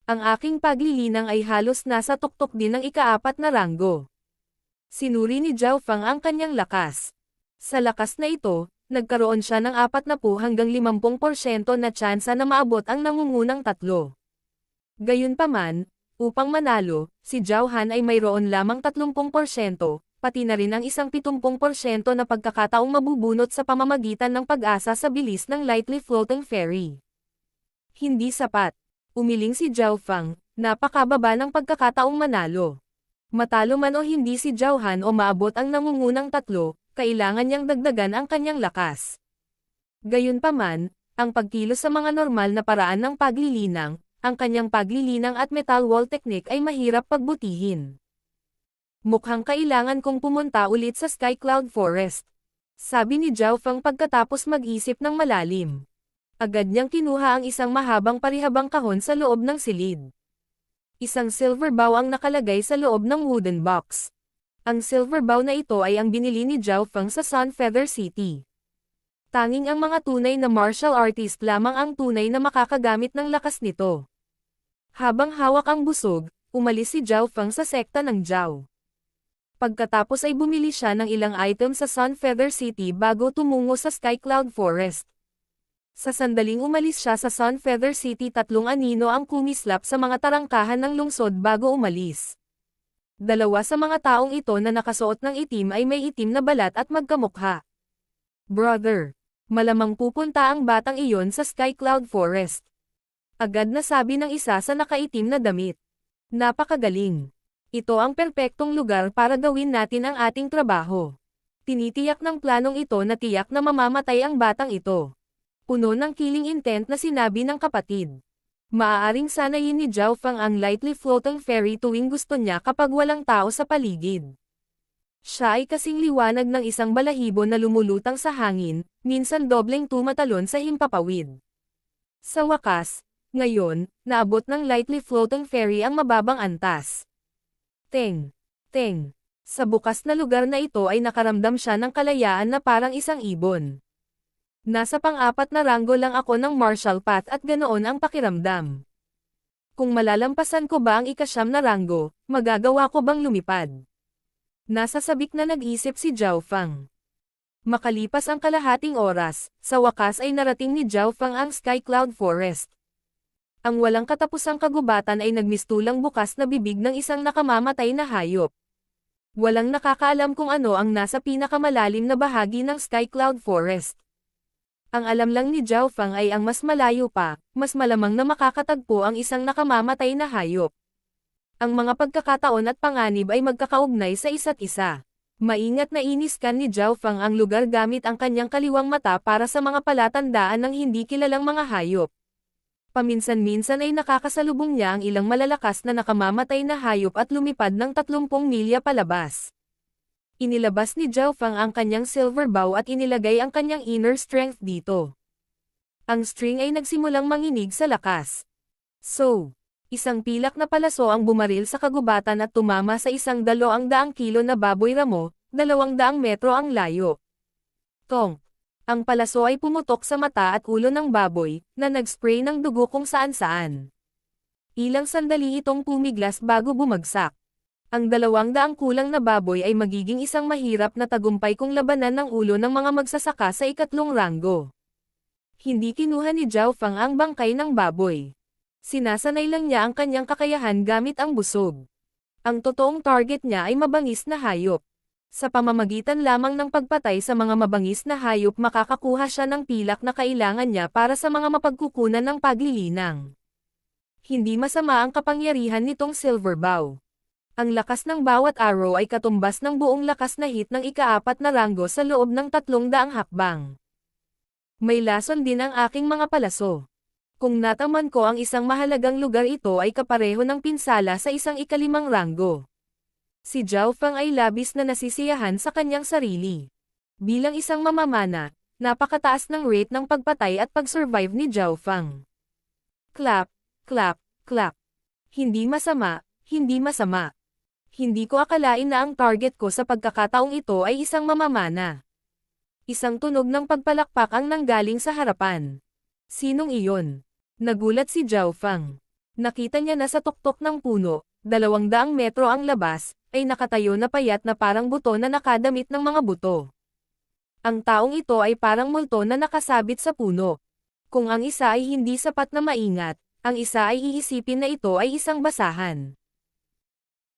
Ang aking paglilinang ay halos nasa tuktok din ng ika-4 na ranggo. Sinuri ni Zhao Fang ang kanyang lakas. Sa lakas na ito, nagkaroon siya ng 40 hanggang 50% na tsansa na maabot ang nangungunang 3. Gayunpaman, upang manalo, si Zhao Han ay mayroon lamang 30%, pati na rin ang isang 70% na pagkakataong mabubunot sa pamamagitan ng pag-asa sa bilis ng lightly floating ferry. Hindi sapat. Umiling si Zhao Feng, napakababa ng pagkakataong manalo. Matalo man o hindi si Zhao Han o maabot ang nangungunang tatlo, kailangan niyang dagdagan ang kanyang lakas. Gayunpaman, ang pagkilos sa mga normal na paraan ng paglilinang, ang kanyang paglilinang at metal wall technique ay mahirap pagbutihin. Mukhang kailangan kong pumunta ulit sa Sky Cloud Forest. Sabi ni Zhao Feng pagkatapos mag-isip ng malalim. Agad niyang kinuha ang isang mahabang parihabang kahon sa loob ng silid. Isang silver bow ang nakalagay sa loob ng wooden box. Ang silver bow na ito ay ang binili ni Zhao Feng sa Sun Feather City. Tanging ang mga tunay na martial artist lamang ang tunay na makakagamit ng lakas nito. Habang hawak ang busog, umalis si Zhao Feng sa sekta ng Zhao. Pagkatapos ay bumili siya ng ilang item sa Sun Feather City bago tumungo sa Sky Cloud Forest. Sa sandaling umalis siya sa Sun Feather City, 3 anino ang kumislap sa mga tarangkahan ng lungsod bago umalis. 2 sa mga taong ito na nakasuot ng itim ay may itim na balat at magkamukha. Brother, malamang pupunta ang batang iyon sa Sky Cloud Forest. Agad na sabi ng isa sa nakaitim na damit. Napakagaling. Ito ang perpektong lugar para gawin natin ang ating trabaho. Tinitiyak ng planong ito na tiyak na mamamatay ang batang ito. Puno ng killing intent na sinabi ng kapatid. Maaaring sanayin ni Zhao Feng ang lightly floating ferry tuwing gusto niya kapag walang tao sa paligid. Siya ay kasing liwanag ng isang balahibo na lumulutang sa hangin, minsan dobleng tumatalon sa himpapawid. Sa wakas, ngayon, naabot ng lightly floating ferry ang mababang antas. Teng. Teng. Sa bukas na lugar na ito ay nakaramdam siya ng kalayaan na parang isang ibon. Nasa pang-4 na ranggo lang ako ng martial path at ganoon ang pakiramdam. Kung malalampasan ko ba ang ika-9 na ranggo, magagawa ko bang lumipad? Nasa sabik na nag-isip si Zhao Feng. Makalipas ang kalahating oras, sa wakas ay narating ni Zhao Feng ang Sky Cloud Forest. Ang walang katapusang kagubatan ay nagmistulang bukas na bibig ng isang nakamamatay na hayop. Walang nakakaalam kung ano ang nasa pinakamalalim na bahagi ng Sky Cloud Forest. Ang alam lang ni Zhao Feng ay ang mas malayo pa, mas malamang na makakatagpo ang isang nakamamatay na hayop. Ang mga pagkakataon at panganib ay magkakaugnay sa isa't isa. Maingat na iniskan ni Zhao Feng ang lugar gamit ang kanyang kaliwang mata para sa mga palatandaan ng hindi kilalang mga hayop. Paminsan-minsan ay nakakasalubong niya ang ilang malalakas na nakamamatay na hayop at lumipad ng 30 milya palabas. Inilabas ni Zhao Feng ang kanyang silver bow at inilagay ang kanyang inner strength dito. Ang string ay nagsimulang manginig sa lakas. So, isang pilak na palaso ang bumaril sa kagubatan at tumama sa isang 200 kilo na baboy ramo, 200 metro ang layo. Tong. Ang palaso ay pumutok sa mata at ulo ng baboy, na nag-spray ng dugo kung saan-saan. Ilang sandali itong pumiglas bago bumagsak. Ang 200 kulang na baboy ay magiging isang mahirap na tagumpay kung labanan ng ulo ng mga magsasaka sa ika-3 ranggo. Hindi kinuha ni Zhao Feng ang bangkay ng baboy. Sinasanay lang niya ang kanyang kakayahan gamit ang busog. Ang totoong target niya ay mabangis na hayop. Sa pamamagitan lamang ng pagpatay sa mga mabangis na hayop makakakuha siya ng pilak na kailangan niya para sa mga mapagkukunan ng paglilinang. Hindi masama ang kapangyarihan nitong silver bow. Ang lakas ng bawat arrow ay katumbas ng buong lakas na hit ng ika-4 na ranggo sa loob ng 300 hakbang. May lason din ang aking mga palaso. Kung nataman ko ang isang mahalagang lugar ito ay kapareho ng pinsala sa isang ika-5 ranggo. Si Zhao Feng ay labis na nasisiyahan sa kanyang sarili. Bilang isang mamamana, napakataas ng rate ng pagpatay at pag-survive ni Zhao Feng. Clap, clap, clap. Hindi masama, hindi masama. Hindi ko akalain na ang target ko sa pagkakataong ito ay isang mamamana. Isang tunog ng pagpalakpak ang nanggaling sa harapan. Sinong iyon? Nagulat si Zhao Feng. Nakita niya na sa tuktok ng puno, 200 metro ang labas, ay nakatayo na payat na parang buto na nakadamit ng mga buto. Ang taong ito ay parang multo na nakasabit sa puno. Kung ang isa ay hindi sapat na maingat, ang isa ay iisipin na ito ay isang basahan.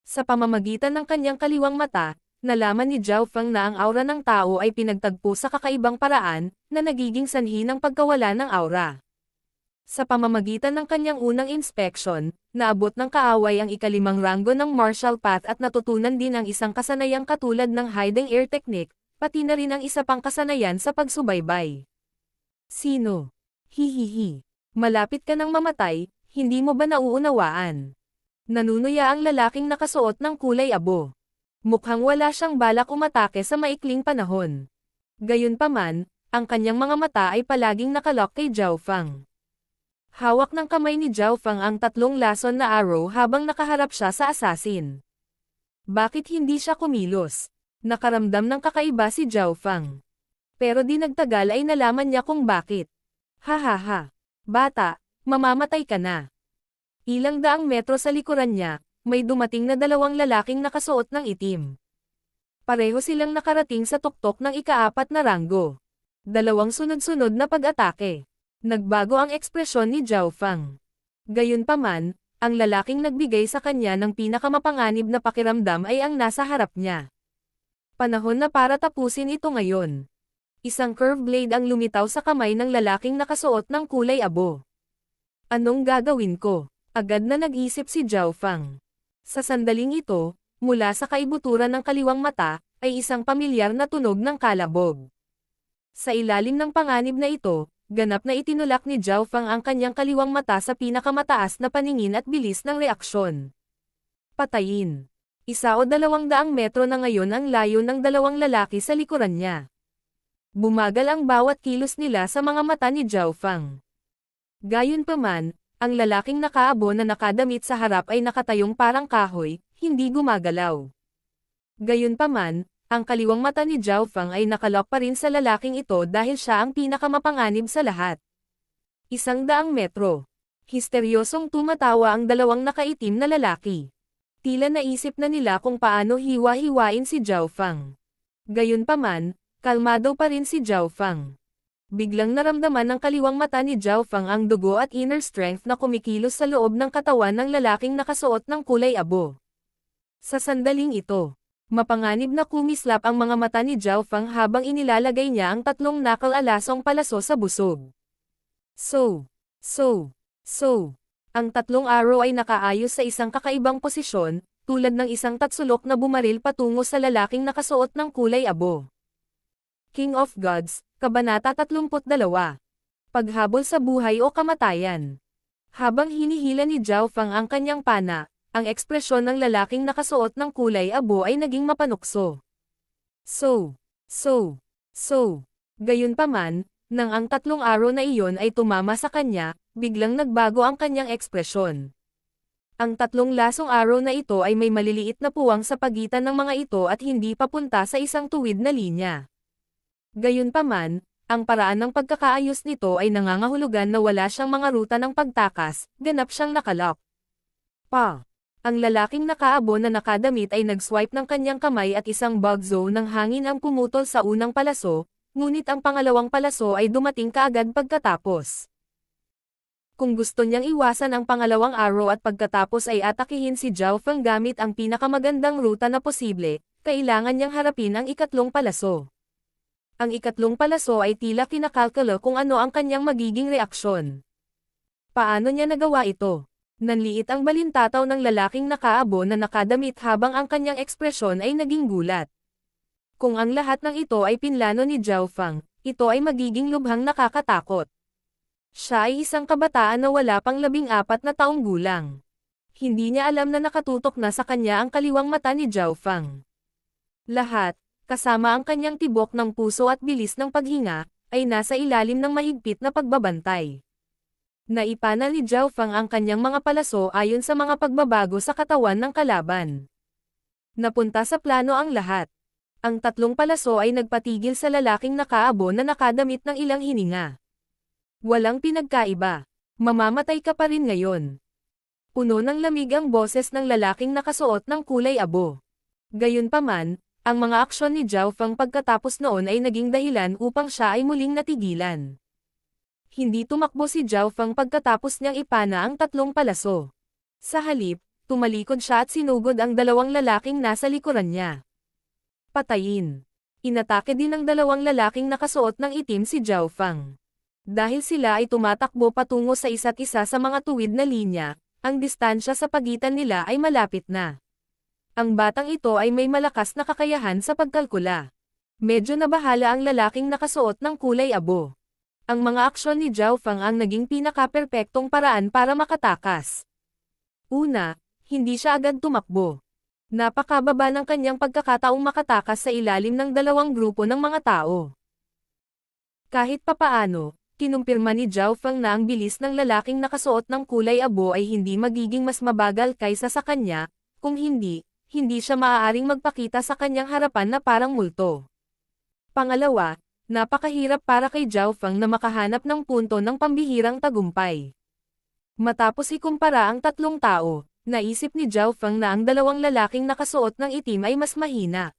Sa pamamagitan ng kanyang kaliwang mata, nalaman ni Zhao Feng na ang aura ng tao ay pinagtagpo sa kakaibang paraan, na nagiging sanhi ng pagkawala ng aura. Sa pamamagitan ng kanyang unang inspeksyon, naabot ng kaaway ang ikalimang ranggo ng martial path at natutunan din ang isang kasanayang katulad ng hiding air technique, pati na rin ang isa pang kasanayan sa pagsubaybay. Sino? Hihihi. Malapit ka nang mamatay, hindi mo ba nauunawaan? Nanunuya ang lalaking nakasuot ng kulay abo. Mukhang wala siyang balak umatake sa maikling panahon. Gayunpaman, ang kanyang mga mata ay palaging nakalock kay Zhao Feng. Hawak ng kamay ni Zhao Feng ang tatlong lason na arrow habang nakaharap siya sa assassin. Bakit hindi siya kumilos? Nakaramdam ng kakaiba si Zhao Feng. Pero di nagtagal ay nalaman niya kung bakit. Hahaha. Bata, mamamatay ka na. Ilang daang metro sa likuran niya, may dumating na dalawang lalaking nakasuot ng itim. Pareho silang nakarating sa tuktok ng ika-4 na ranggo. Dalawang sunod-sunod na pag-atake. Nagbago ang ekspresyon ni Zhao Feng. Gayunpaman, ang lalaking nagbigay sa kanya ng pinakamapanganib na pakiramdam ay ang nasa harap niya. Panahon na para tapusin ito ngayon. Isang curved blade ang lumitaw sa kamay ng lalaking nakasuot ng kulay abo. Anong gagawin ko? Agad na nag-isip si Zhao Feng. Sa sandaling ito, mula sa kaibuturan ng kaliwang mata, ay isang pamilyar na tunog ng kalabog. Sa ilalim ng panganib na ito, ganap na itinulak ni Zhao Feng ang kanyang kaliwang mata sa pinakamataas na paningin at bilis ng reaksyon. Patayin. 1 o 200 metro na ngayon ang layo ng dalawang lalaki sa likuran niya. Bumagal ang bawat kilos nila sa mga mata ni Zhao Feng. Gayunpaman, ang lalaking nakaabo na nakadamit sa harap ay nakatayong parang kahoy, hindi gumagalaw. Gayunpaman, ang kaliwang mata ni Zhao Feng ay nakalock pa rin sa lalaking ito dahil siya ang pinakamapanganib sa lahat. 100 metro. Histeryosong tumatawa ang dalawang nakaitim na lalaki. Tila naisip na nila kung paano hiwa-hiwain si Zhao Feng. Gayunpaman, kalmado pa rin si Zhao Feng. Biglang naramdaman ng kaliwang mata ni Zhao Feng ang dugo at inner strength na kumikilos sa loob ng katawan ng lalaking nakasuot ng kulay abo. Sa sandaling ito, mapanganib na kumislap ang mga mata ni Zhao Feng habang inilalagay niya ang tatlong nakal-alasong palaso sa busog. Ang tatlong arrow ay nakaayos sa isang kakaibang posisyon, tulad ng isang tatsulok na bumaril patungo sa lalaking nakasuot ng kulay abo. King of Gods, Kabanata 32. Paghabol sa buhay o kamatayan. Habang hinihila ni Zhao Feng ang kanyang pana, ang ekspresyon ng lalaking nakasuot ng kulay abo ay naging mapanukso. Gayunpaman, nang ang tatlong arrow na iyon ay tumama sa kanya, biglang nagbago ang kanyang ekspresyon. Ang tatlong lasong arrow na ito ay may maliliit na puwang sa pagitan ng mga ito at hindi papunta sa isang tuwid na linya. Gayunpaman, ang paraan ng pagkakaayos nito ay nangangahulugan na wala siyang mga ruta ng pagtakas, ganap siyang nakalock. Ang lalaking nakaabo na nakadamit ay nag-swipe ng kanyang kamay at isang bug zone ng hangin ang pumutol sa unang palaso, ngunit ang pangalawang palaso ay dumating kaagad pagkatapos. Kung gusto niyang iwasan ang pangalawang arrow at pagkatapos ay atakihin si Zhao Feng gamit ang pinakamagandang ruta na posible, kailangan niyang harapin ang ikatlong palaso. Ang ikatlong palaso ay tila kinakalkalo kung ano ang kanyang magiging reaksyon. Paano niya nagawa ito? Nanliit ang balintataw ng lalaking nakaabo na nakadamit habang ang kanyang ekspresyon ay naging gulat. Kung ang lahat ng ito ay pinlano ni Zhao Feng, ito ay magiging lubhang nakakatakot. Siya ay isang kabataan na wala pang 14 na taong gulang. Hindi niya alam na nakatutok na sa kanya ang kaliwang mata ni Zhao Feng. Lahat, kasama ang kanyang tibok ng puso at bilis ng paghinga, ay nasa ilalim ng mahigpit na pagbabantay. Naipana ni Zhao Feng ang kanyang mga palaso ayon sa mga pagbabago sa katawan ng kalaban. Napunta sa plano ang lahat. Ang tatlong palaso ay nagpatigil sa lalaking nakaabo na nakadamit ng ilang hininga. Walang pinagkaiba. Mamamatay ka pa rin ngayon. Puno ng lamig ang boses ng lalaking nakasuot ng kulay abo. Gayunpaman, ang mga aksyon ni Zhao Feng pagkatapos noon ay naging dahilan upang siya ay muling natigilan. Hindi tumakbo si Zhao Feng pagkatapos niyang ipana ang tatlong palaso. Sa halip, tumalikod siya at sinugod ang dalawang lalaking nasa likuran niya. Patayin. Inatake din ng dalawang lalaking nakasuot ng itim si Zhao Fang. Dahil sila ay tumatakbo patungo sa isa't isa sa mga tuwid na linya, ang distansya sa pagitan nila ay malapit na. Ang batang ito ay may malakas na kakayahan sa pagkalkula. Medyo nabahala ang lalaking nakasuot ng kulay abo. Ang mga aksyon ni Zhao Fang ang naging pinaka-perpektong paraan para makatakas. Una, hindi siya agad tumakbo. Napakababa ng kanyang pagkakataong makatakas sa ilalim ng dalawang grupo ng mga tao. Kahit papaano, kinumpirma ni Zhao Fang na ang bilis ng lalaking nakasuot ng kulay abo ay hindi magiging mas mabagal kaysa sa kanya, kung hindi siya maaaring magpakita sa kanyang harapan na parang multo. Pangalawa, napakahirap para kay Zhao Fang na makahanap ng punto ng pambihirang tagumpay. Matapos ikumpara ang tatlong tao, naisip ni Zhao Fang na ang dalawang lalaking nakasuot ng itim ay mas mahina.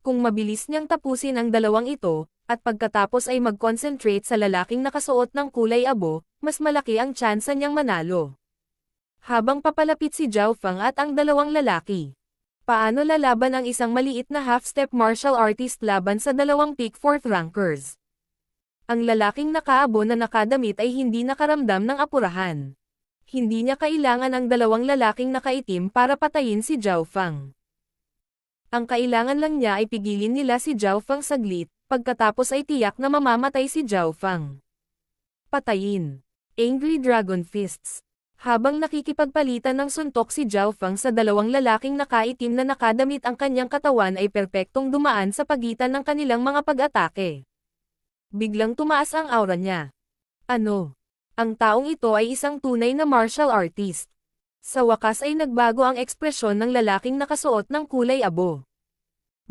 Kung mabilis niyang tapusin ang dalawang ito, at pagkatapos ay mag-concentrate sa lalaking nakasuot ng kulay abo, mas malaki ang tsansa niyang manalo. Habang papalapit si Zhao Fang at ang dalawang lalaki. Paano lalaban ang isang maliit na half-step martial artist laban sa dalawang peak 4th rankers? Ang lalaking nakaabo na nakadamit ay hindi nakaramdam ng apurahan. Hindi niya kailangan ang dalawang lalaking nakaitim para patayin si Zhao Fang. Ang kailangan lang niya ay pigilin nila si Zhao Fang saglit, pagkatapos ay tiyak na mamamatay si Zhao Fang. Patayin. Angry Dragon Fists. Habang nakikipagpalitan ng suntok si Zhao Fang sa dalawang lalaking nakaitim na nakadamit, ang kanyang katawan ay perpektong dumaan sa pagitan ng kanilang mga pag-atake. Biglang tumaas ang aura niya. Ano? Ang taong ito ay isang tunay na martial artist. Sa wakas ay nagbago ang ekspresyon ng lalaking nakasuot ng kulay abo.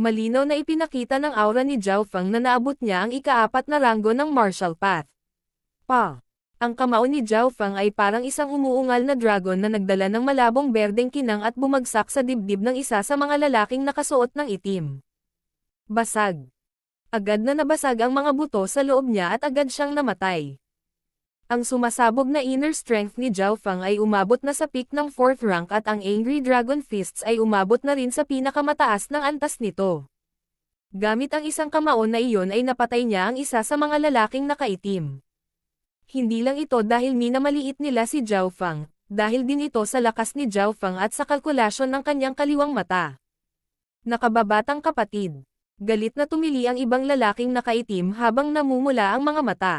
Malinaw na ipinakita ng aura ni Zhao Fang na naabot niya ang ika-4 na ranggo ng martial path. Ang kamao ni Zhao Fang ay parang isang umuungal na dragon na nagdala ng malabong berdeng kinang at bumagsak sa dibdib ng isa sa mga lalaking nakasuot ng itim. Basag. Agad na nabasag ang mga buto sa loob niya at agad siyang namatay. Ang sumasabog na inner strength ni Zhao Fang ay umabot na sa peak ng 4th rank at ang Angry Dragon Fists ay umabot na rin sa pinakamataas ng antas nito. Gamit ang isang kamao na iyon ay napatay niya ang isa sa mga lalaking nakaitim. Hindi lang ito dahil minamaliit nila si Zhao Fang, dahil din ito sa lakas ni Zhao Fang at sa kalkulasyon ng kanyang kaliwang mata. Nakababatang kapatid. Galit na tumili ang ibang lalaking nakaitim habang namumula ang mga mata.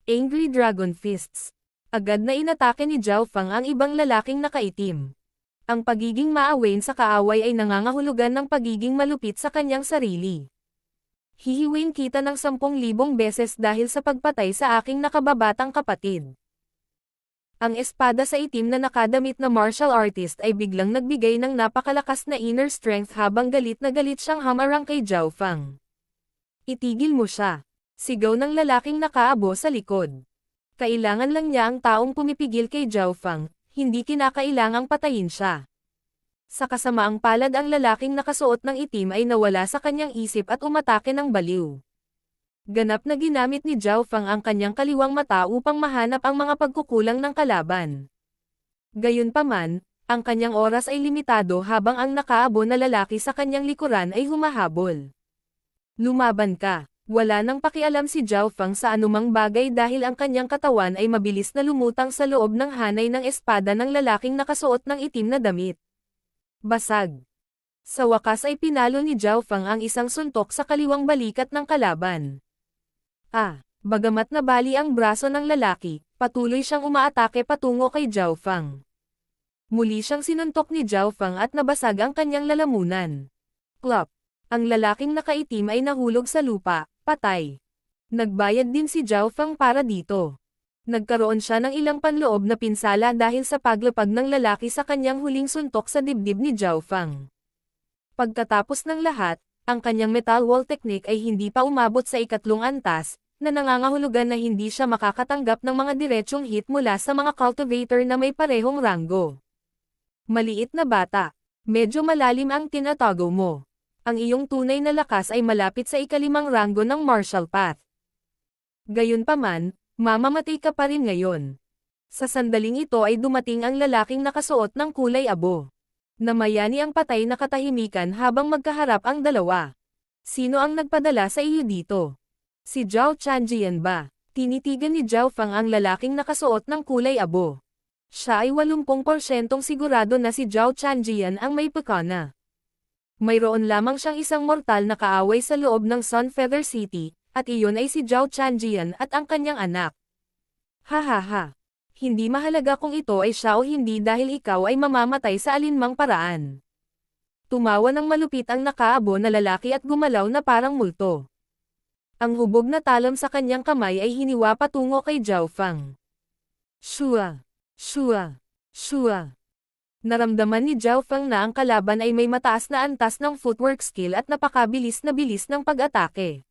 Angry Dragon Fists. Agad na inatake ni Zhao Fang ang ibang lalaking nakaitim. Ang pagiging maawain sa kaaway ay nangangahulugan ng pagiging malupit sa kanyang sarili. Hihiwin kita ng 10,000 beses dahil sa pagpatay sa aking nakababatang kapatid. Ang espada sa itim na nakadamit na martial artist ay biglang nagbigay ng napakalakas na inner strength habang galit na galit siyang hamarang kay Zhao Fang. Itigil mo siya. Sigaw ng lalaking nakaabo sa likod. Kailangan lang niya ang taong pumipigil kay Zhao Fang, hindi kinakailangang patayin siya. Sa kasamaang palad, ang lalaking nakasuot ng itim ay nawala sa kanyang isip at umatake ng baliw. Ganap na ginamit ni Zhao Fang ang kanyang kaliwang mata upang mahanap ang mga pagkukulang ng kalaban. Gayunpaman, ang kanyang oras ay limitado habang ang nakaabo na lalaki sa kanyang likuran ay humahabol. Lumaban ka. Wala nang pakialam si Zhao Fang sa anumang bagay dahil ang kanyang katawan ay mabilis na lumutang sa loob ng hanay ng espada ng lalaking nakasuot ng itim na damit. Basag. Sa wakas ay pinalo ni Zhao Fang ang isang suntok sa kaliwang balikat ng kalaban. Bagamat nabali ang braso ng lalaki, patuloy siyang umaatake patungo kay Zhao Fang. Muli siyang sinuntok ni Zhao Fang at nabasag ang kanyang lalamunan. Plop. Ang lalaking nakaitim ay nahulog sa lupa. Patay. Nagbayad din si Zhao Fang para dito. Nagkaroon siya ng ilang panloob na pinsala dahil sa paglapag ng lalaki sa kanyang huling suntok sa dibdib ni Zhao Fang. Pagkatapos ng lahat, ang kanyang metal wall technique ay hindi pa umabot sa ikatlong antas, na nangangahulugan na hindi siya makakatanggap ng mga diretsyong hit mula sa mga cultivator na may parehong ranggo. Maliit na bata. Medyo malalim ang tinatago mo. Ang iyong tunay na lakas ay malapit sa ika-5 ranggo ng martial path. Gayunpaman, mamamatay ka pa rin ngayon. Sa sandaling ito ay dumating ang lalaking nakasuot ng kulay abo. Namayani ang patay na katahimikan habang magkaharap ang dalawa. Sino ang nagpadala sa iyo dito? Si Zhao Chanjian ba? Tinitigan ni Zhao Fang ang lalaking nakasuot ng kulay abo. Siya ay 80% sigurado na si Zhao Chanjian ang may pekana. Mayroon lamang siyang isang mortal na kaaway sa loob ng Sunfeather City, at iyon ay si Zhao Chanjian at ang kanyang anak. Hahaha. Hindi mahalaga kung ito ay siya o hindi dahil ikaw ay mamamatay sa alinmang paraan. Tumawa ng malupit ang nakaabo na lalaki at gumalaw na parang multo. Ang hubog na talam sa kanyang kamay ay hiniwa patungo kay Zhao Fang. Shua! Shua! Shua! Naramdaman ni Zhao Fang na ang kalaban ay may mataas na antas ng footwork skill at napakabilis na bilis ng pag-atake.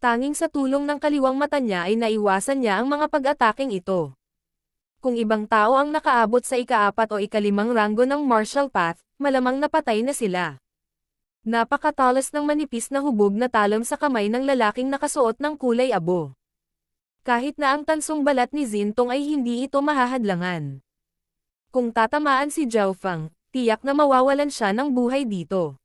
Tanging sa tulong ng kaliwang mata niya ay naiwasan niya ang mga pag-ataking ito. Kung ibang tao ang nakaabot sa ika-4 o ika-5 ranggo ng martial path, malamang napatay na sila. Napakatalas ng manipis na hubog na talam sa kamay ng lalaking nakasuot ng kulay abo. Kahit na ang tansong balat ni Zintong ay hindi ito mahahadlangan. Kung tatamaan si Zhao Fang, tiyak na mawawalan siya ng buhay dito.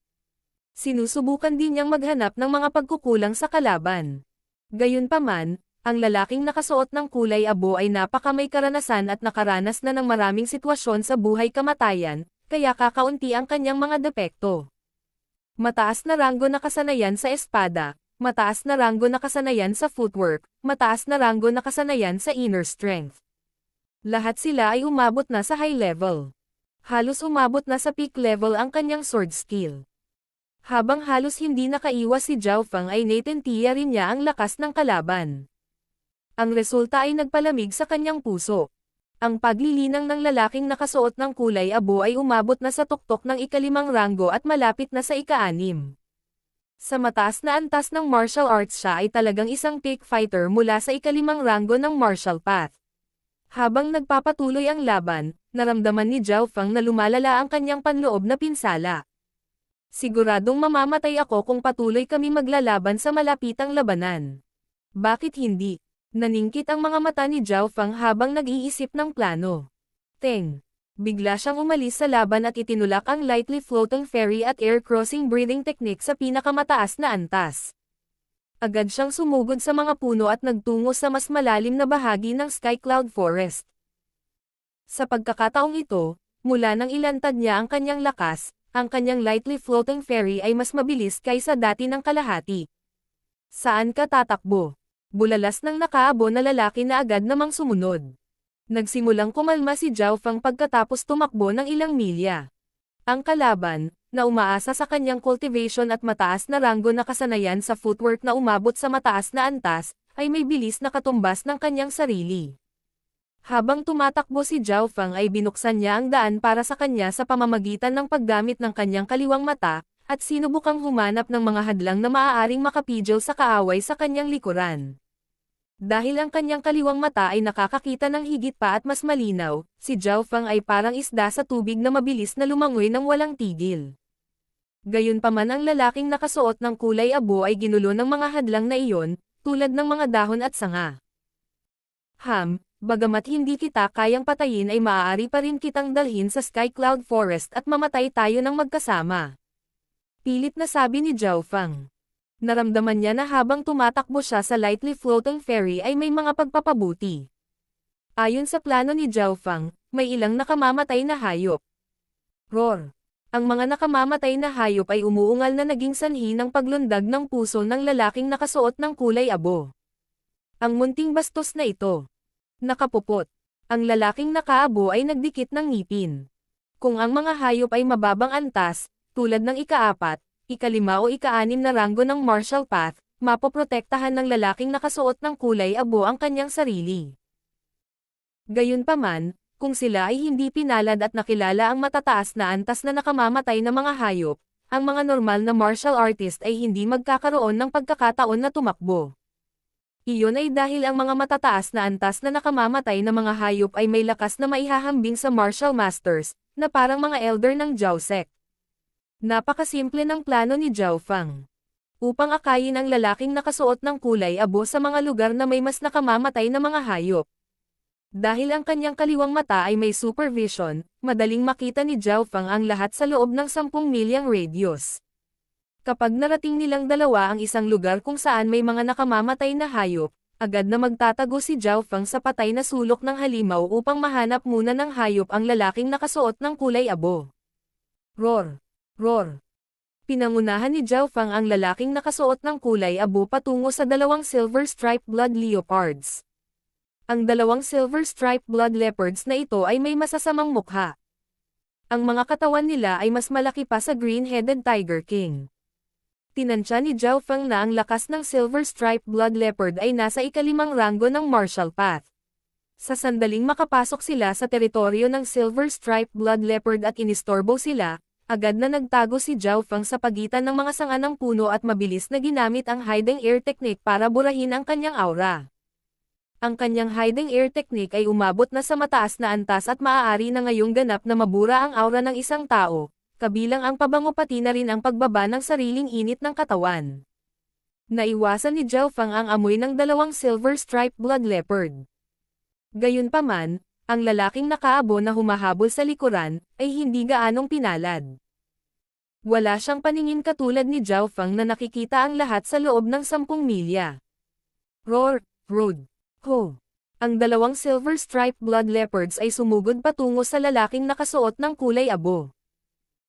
Sinusubukan din niyang maghanap ng mga pagkukulang sa kalaban. Gayunpaman, ang lalaking nakasuot ng kulay abo ay napaka may karanasan at nakaranas na ng maraming sitwasyon sa buhay kamatayan, kaya kakaunti ang kanyang mga depekto. Mataas na ranggo na kasanayan sa espada, mataas na ranggo na kasanayan sa footwork, mataas na ranggo na kasanayan sa inner strength. Lahat sila ay umabot na sa high level. Halos umabot na sa peak level ang kanyang sword skill. Habang halos hindi nakaiwas si Zhao Fang ay naitentiya rin niya ang lakas ng kalaban. Ang resulta ay nagpalamig sa kanyang puso. Ang paglilinang ng lalaking nakasuot ng kulay abo ay umabot na sa tuktok ng ika-5 ranggo at malapit na sa ika-6. Sa mataas na antas ng martial arts siya ay talagang isang peak fighter mula sa ika-5 ranggo ng martial path. Habang nagpapatuloy ang laban, naramdaman ni Zhao Fang na lumalala ang kanyang panloob na pinsala. Siguradong mamamatay ako kung patuloy kami maglalaban sa malapitang labanan. Bakit hindi? Naningkit ang mga mata ni Zhao Fang habang nag-iisip ng plano. Teng! Bigla siyang umalis sa laban at itinulak ang lightly floating fairy at air crossing breathing technique sa pinakamataas na antas. Agad siyang sumugod sa mga puno at nagtungo sa mas malalim na bahagi ng Sky Cloud Forest. Sa pagkakataong ito, mula nang ilantad niya ang kanyang lakas, ang kanyang lightly floating fairy ay mas mabilis kaysa dati ng kalahati. Saan ka tatakbo? Bulalas ng nakaabo na lalaki na agad namang sumunod. Nagsimulang kumalma si Zhao Fang pagkatapos tumakbo ng ilang milya. Ang kalaban, na umaasa sa kanyang cultivation at mataas na ranggo na kasanayan sa footwork na umabot sa mataas na antas, ay may bilis na katumbas ng kanyang sarili. Habang tumatakbo si Zhao Fang ay binuksan niya ang daan para sa kanya sa pamamagitan ng paggamit ng kanyang kaliwang mata, at sinubukang humanap ng mga hadlang na maaaring makapidyo sa kaaway sa kanyang likuran. Dahil ang kanyang kaliwang mata ay nakakakita ng higit pa at mas malinaw, si Zhao Fang ay parang isda sa tubig na mabilis na lumangoy ng walang tigil. Gayunpaman ang lalaking nakasuot ng kulay abo ay ginulo ng mga hadlang na iyon, tulad ng mga dahon at sanga. Bagamat hindi kita kayang patayin ay maaari pa rin kitang dalhin sa Sky Cloud Forest at mamatay tayo ng magkasama. Pilit na sabi ni Zhao Fang. Naramdaman niya na habang tumatakbo siya sa lightly floating fairy ay may mga pagpapabuti. Ayon sa plano ni Zhao Fang, may ilang nakamamatay na hayop. Roar! Ang mga nakamamatay na hayop ay umuungal na naging sanhi ng paglundag ng puso ng lalaking nakasuot ng kulay abo. Ang munting bastos na ito. Nakapupot. Ang lalaking nakaabo ay nagdikit ng ngipin. Kung ang mga hayop ay mababang antas, tulad ng ika-4, ika-5 o ika-6 na ranggo ng martial path, mapoprotektahan ng lalaking nakasuot ng kulay abo ang kanyang sarili. Gayunpaman, kung sila ay hindi pinalad at nakilala ang matataas na antas na nakamamatay na mga hayop, ang mga normal na martial artist ay hindi magkakaroon ng pagkakataon na tumakbo. Iyon ay dahil ang mga matataas na antas na nakamamatay na mga hayop ay may lakas na maihahambing sa martial masters, na parang mga elder ng Jiao sect. Napakasimple ng plano ni Zhao Fang. Upang akayin ang lalaking nakasuot ng kulay abo sa mga lugar na may mas nakamamatay na mga hayop. Dahil ang kanyang kaliwang mata ay may supervision, madaling makita ni Zhao Feng ang lahat sa loob ng 10 milyang radius. Kapag narating nilang dalawa ang isang lugar kung saan may mga nakamamatay na hayop, agad na magtatago si Zhao Feng sa patay na sulok ng halimaw upang mahanap muna ng hayop ang lalaking nakasuot ng kulay abo. Roar! Roar! Pinangunahan ni Zhao Feng ang lalaking nakasuot ng kulay abo patungo sa dalawang silver striped blood leopards. Ang dalawang silver striped blood leopards na ito ay may masasamang mukha. Ang mga katawan nila ay mas malaki pa sa green-headed Tiger King. Tinansya ni Zhao Feng na ang lakas ng silver striped blood leopard ay nasa ikalimang ranggo ng martial path. Sa sandaling makapasok sila sa teritoryo ng silver striped blood leopard at inistorbo sila, agad na nagtago si Zhao Feng sa pagitan ng mga sanga ng puno at mabilis na ginamit ang hiding air technique para burahin ang kanyang aura. Ang kanyang hiding air technique ay umabot na sa mataas na antas at maaari na ngayong ganap na mabura ang aura ng isang tao, kabilang ang pabango pati na rin ang pagbaba ng sariling init ng katawan. Naiwasan ni Zhao Feng ang amoy ng dalawang silver striped blood leopard. Gayunpaman, ang lalaking nakaabo na humahabol sa likuran, ay hindi gaanong pinalad. Wala siyang paningin katulad ni Zhao Feng na nakikita ang lahat sa loob ng 10 milya. Roar! Road! Ho! Ang dalawang silver striped blood leopards ay sumugod patungo sa lalaking nakasuot ng kulay abo.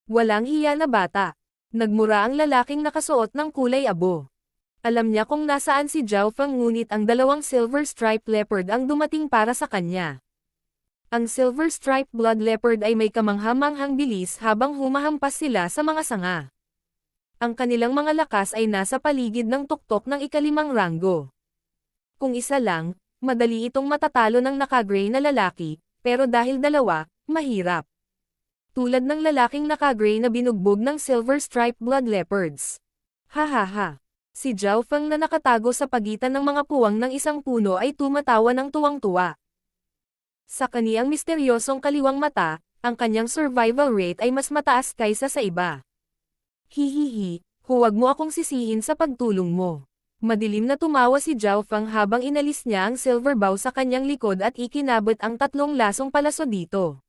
Walang hiya na bata. Nagmura ang lalaking nakasuot ng kulay abo. Alam niya kung nasaan si Zhao Feng ngunit ang dalawang silver striped leopard ang dumating para sa kanya. Ang silver striped blood leopard ay may kamanghamanghang bilis habang humahampas sila sa mga sanga. Ang kanilang mga lakas ay nasa paligid ng tuktok ng ikalimang ranggo. Kung isa lang, madali itong matatalo ng naka-gray na lalaki, pero dahil dalawa, mahirap. Tulad ng lalaking naka-gray na binugbog ng silver striped blood leopards. Ha ha ha. Si Zhao Feng na nakatago sa pagitan ng mga puwang ng isang puno ay tumatawa ng tuwang-tuwa. Sa kaniyang misteryosong kaliwang mata, ang kanyang survival rate ay mas mataas kaysa sa iba. Hihihi, huwag mo akong sisihin sa pagtulong mo. Madilim na tumawa si Zhao Feng habang inalis niya ang silver bow sa kanyang likod at ikinabot ang 3 lasong palaso dito.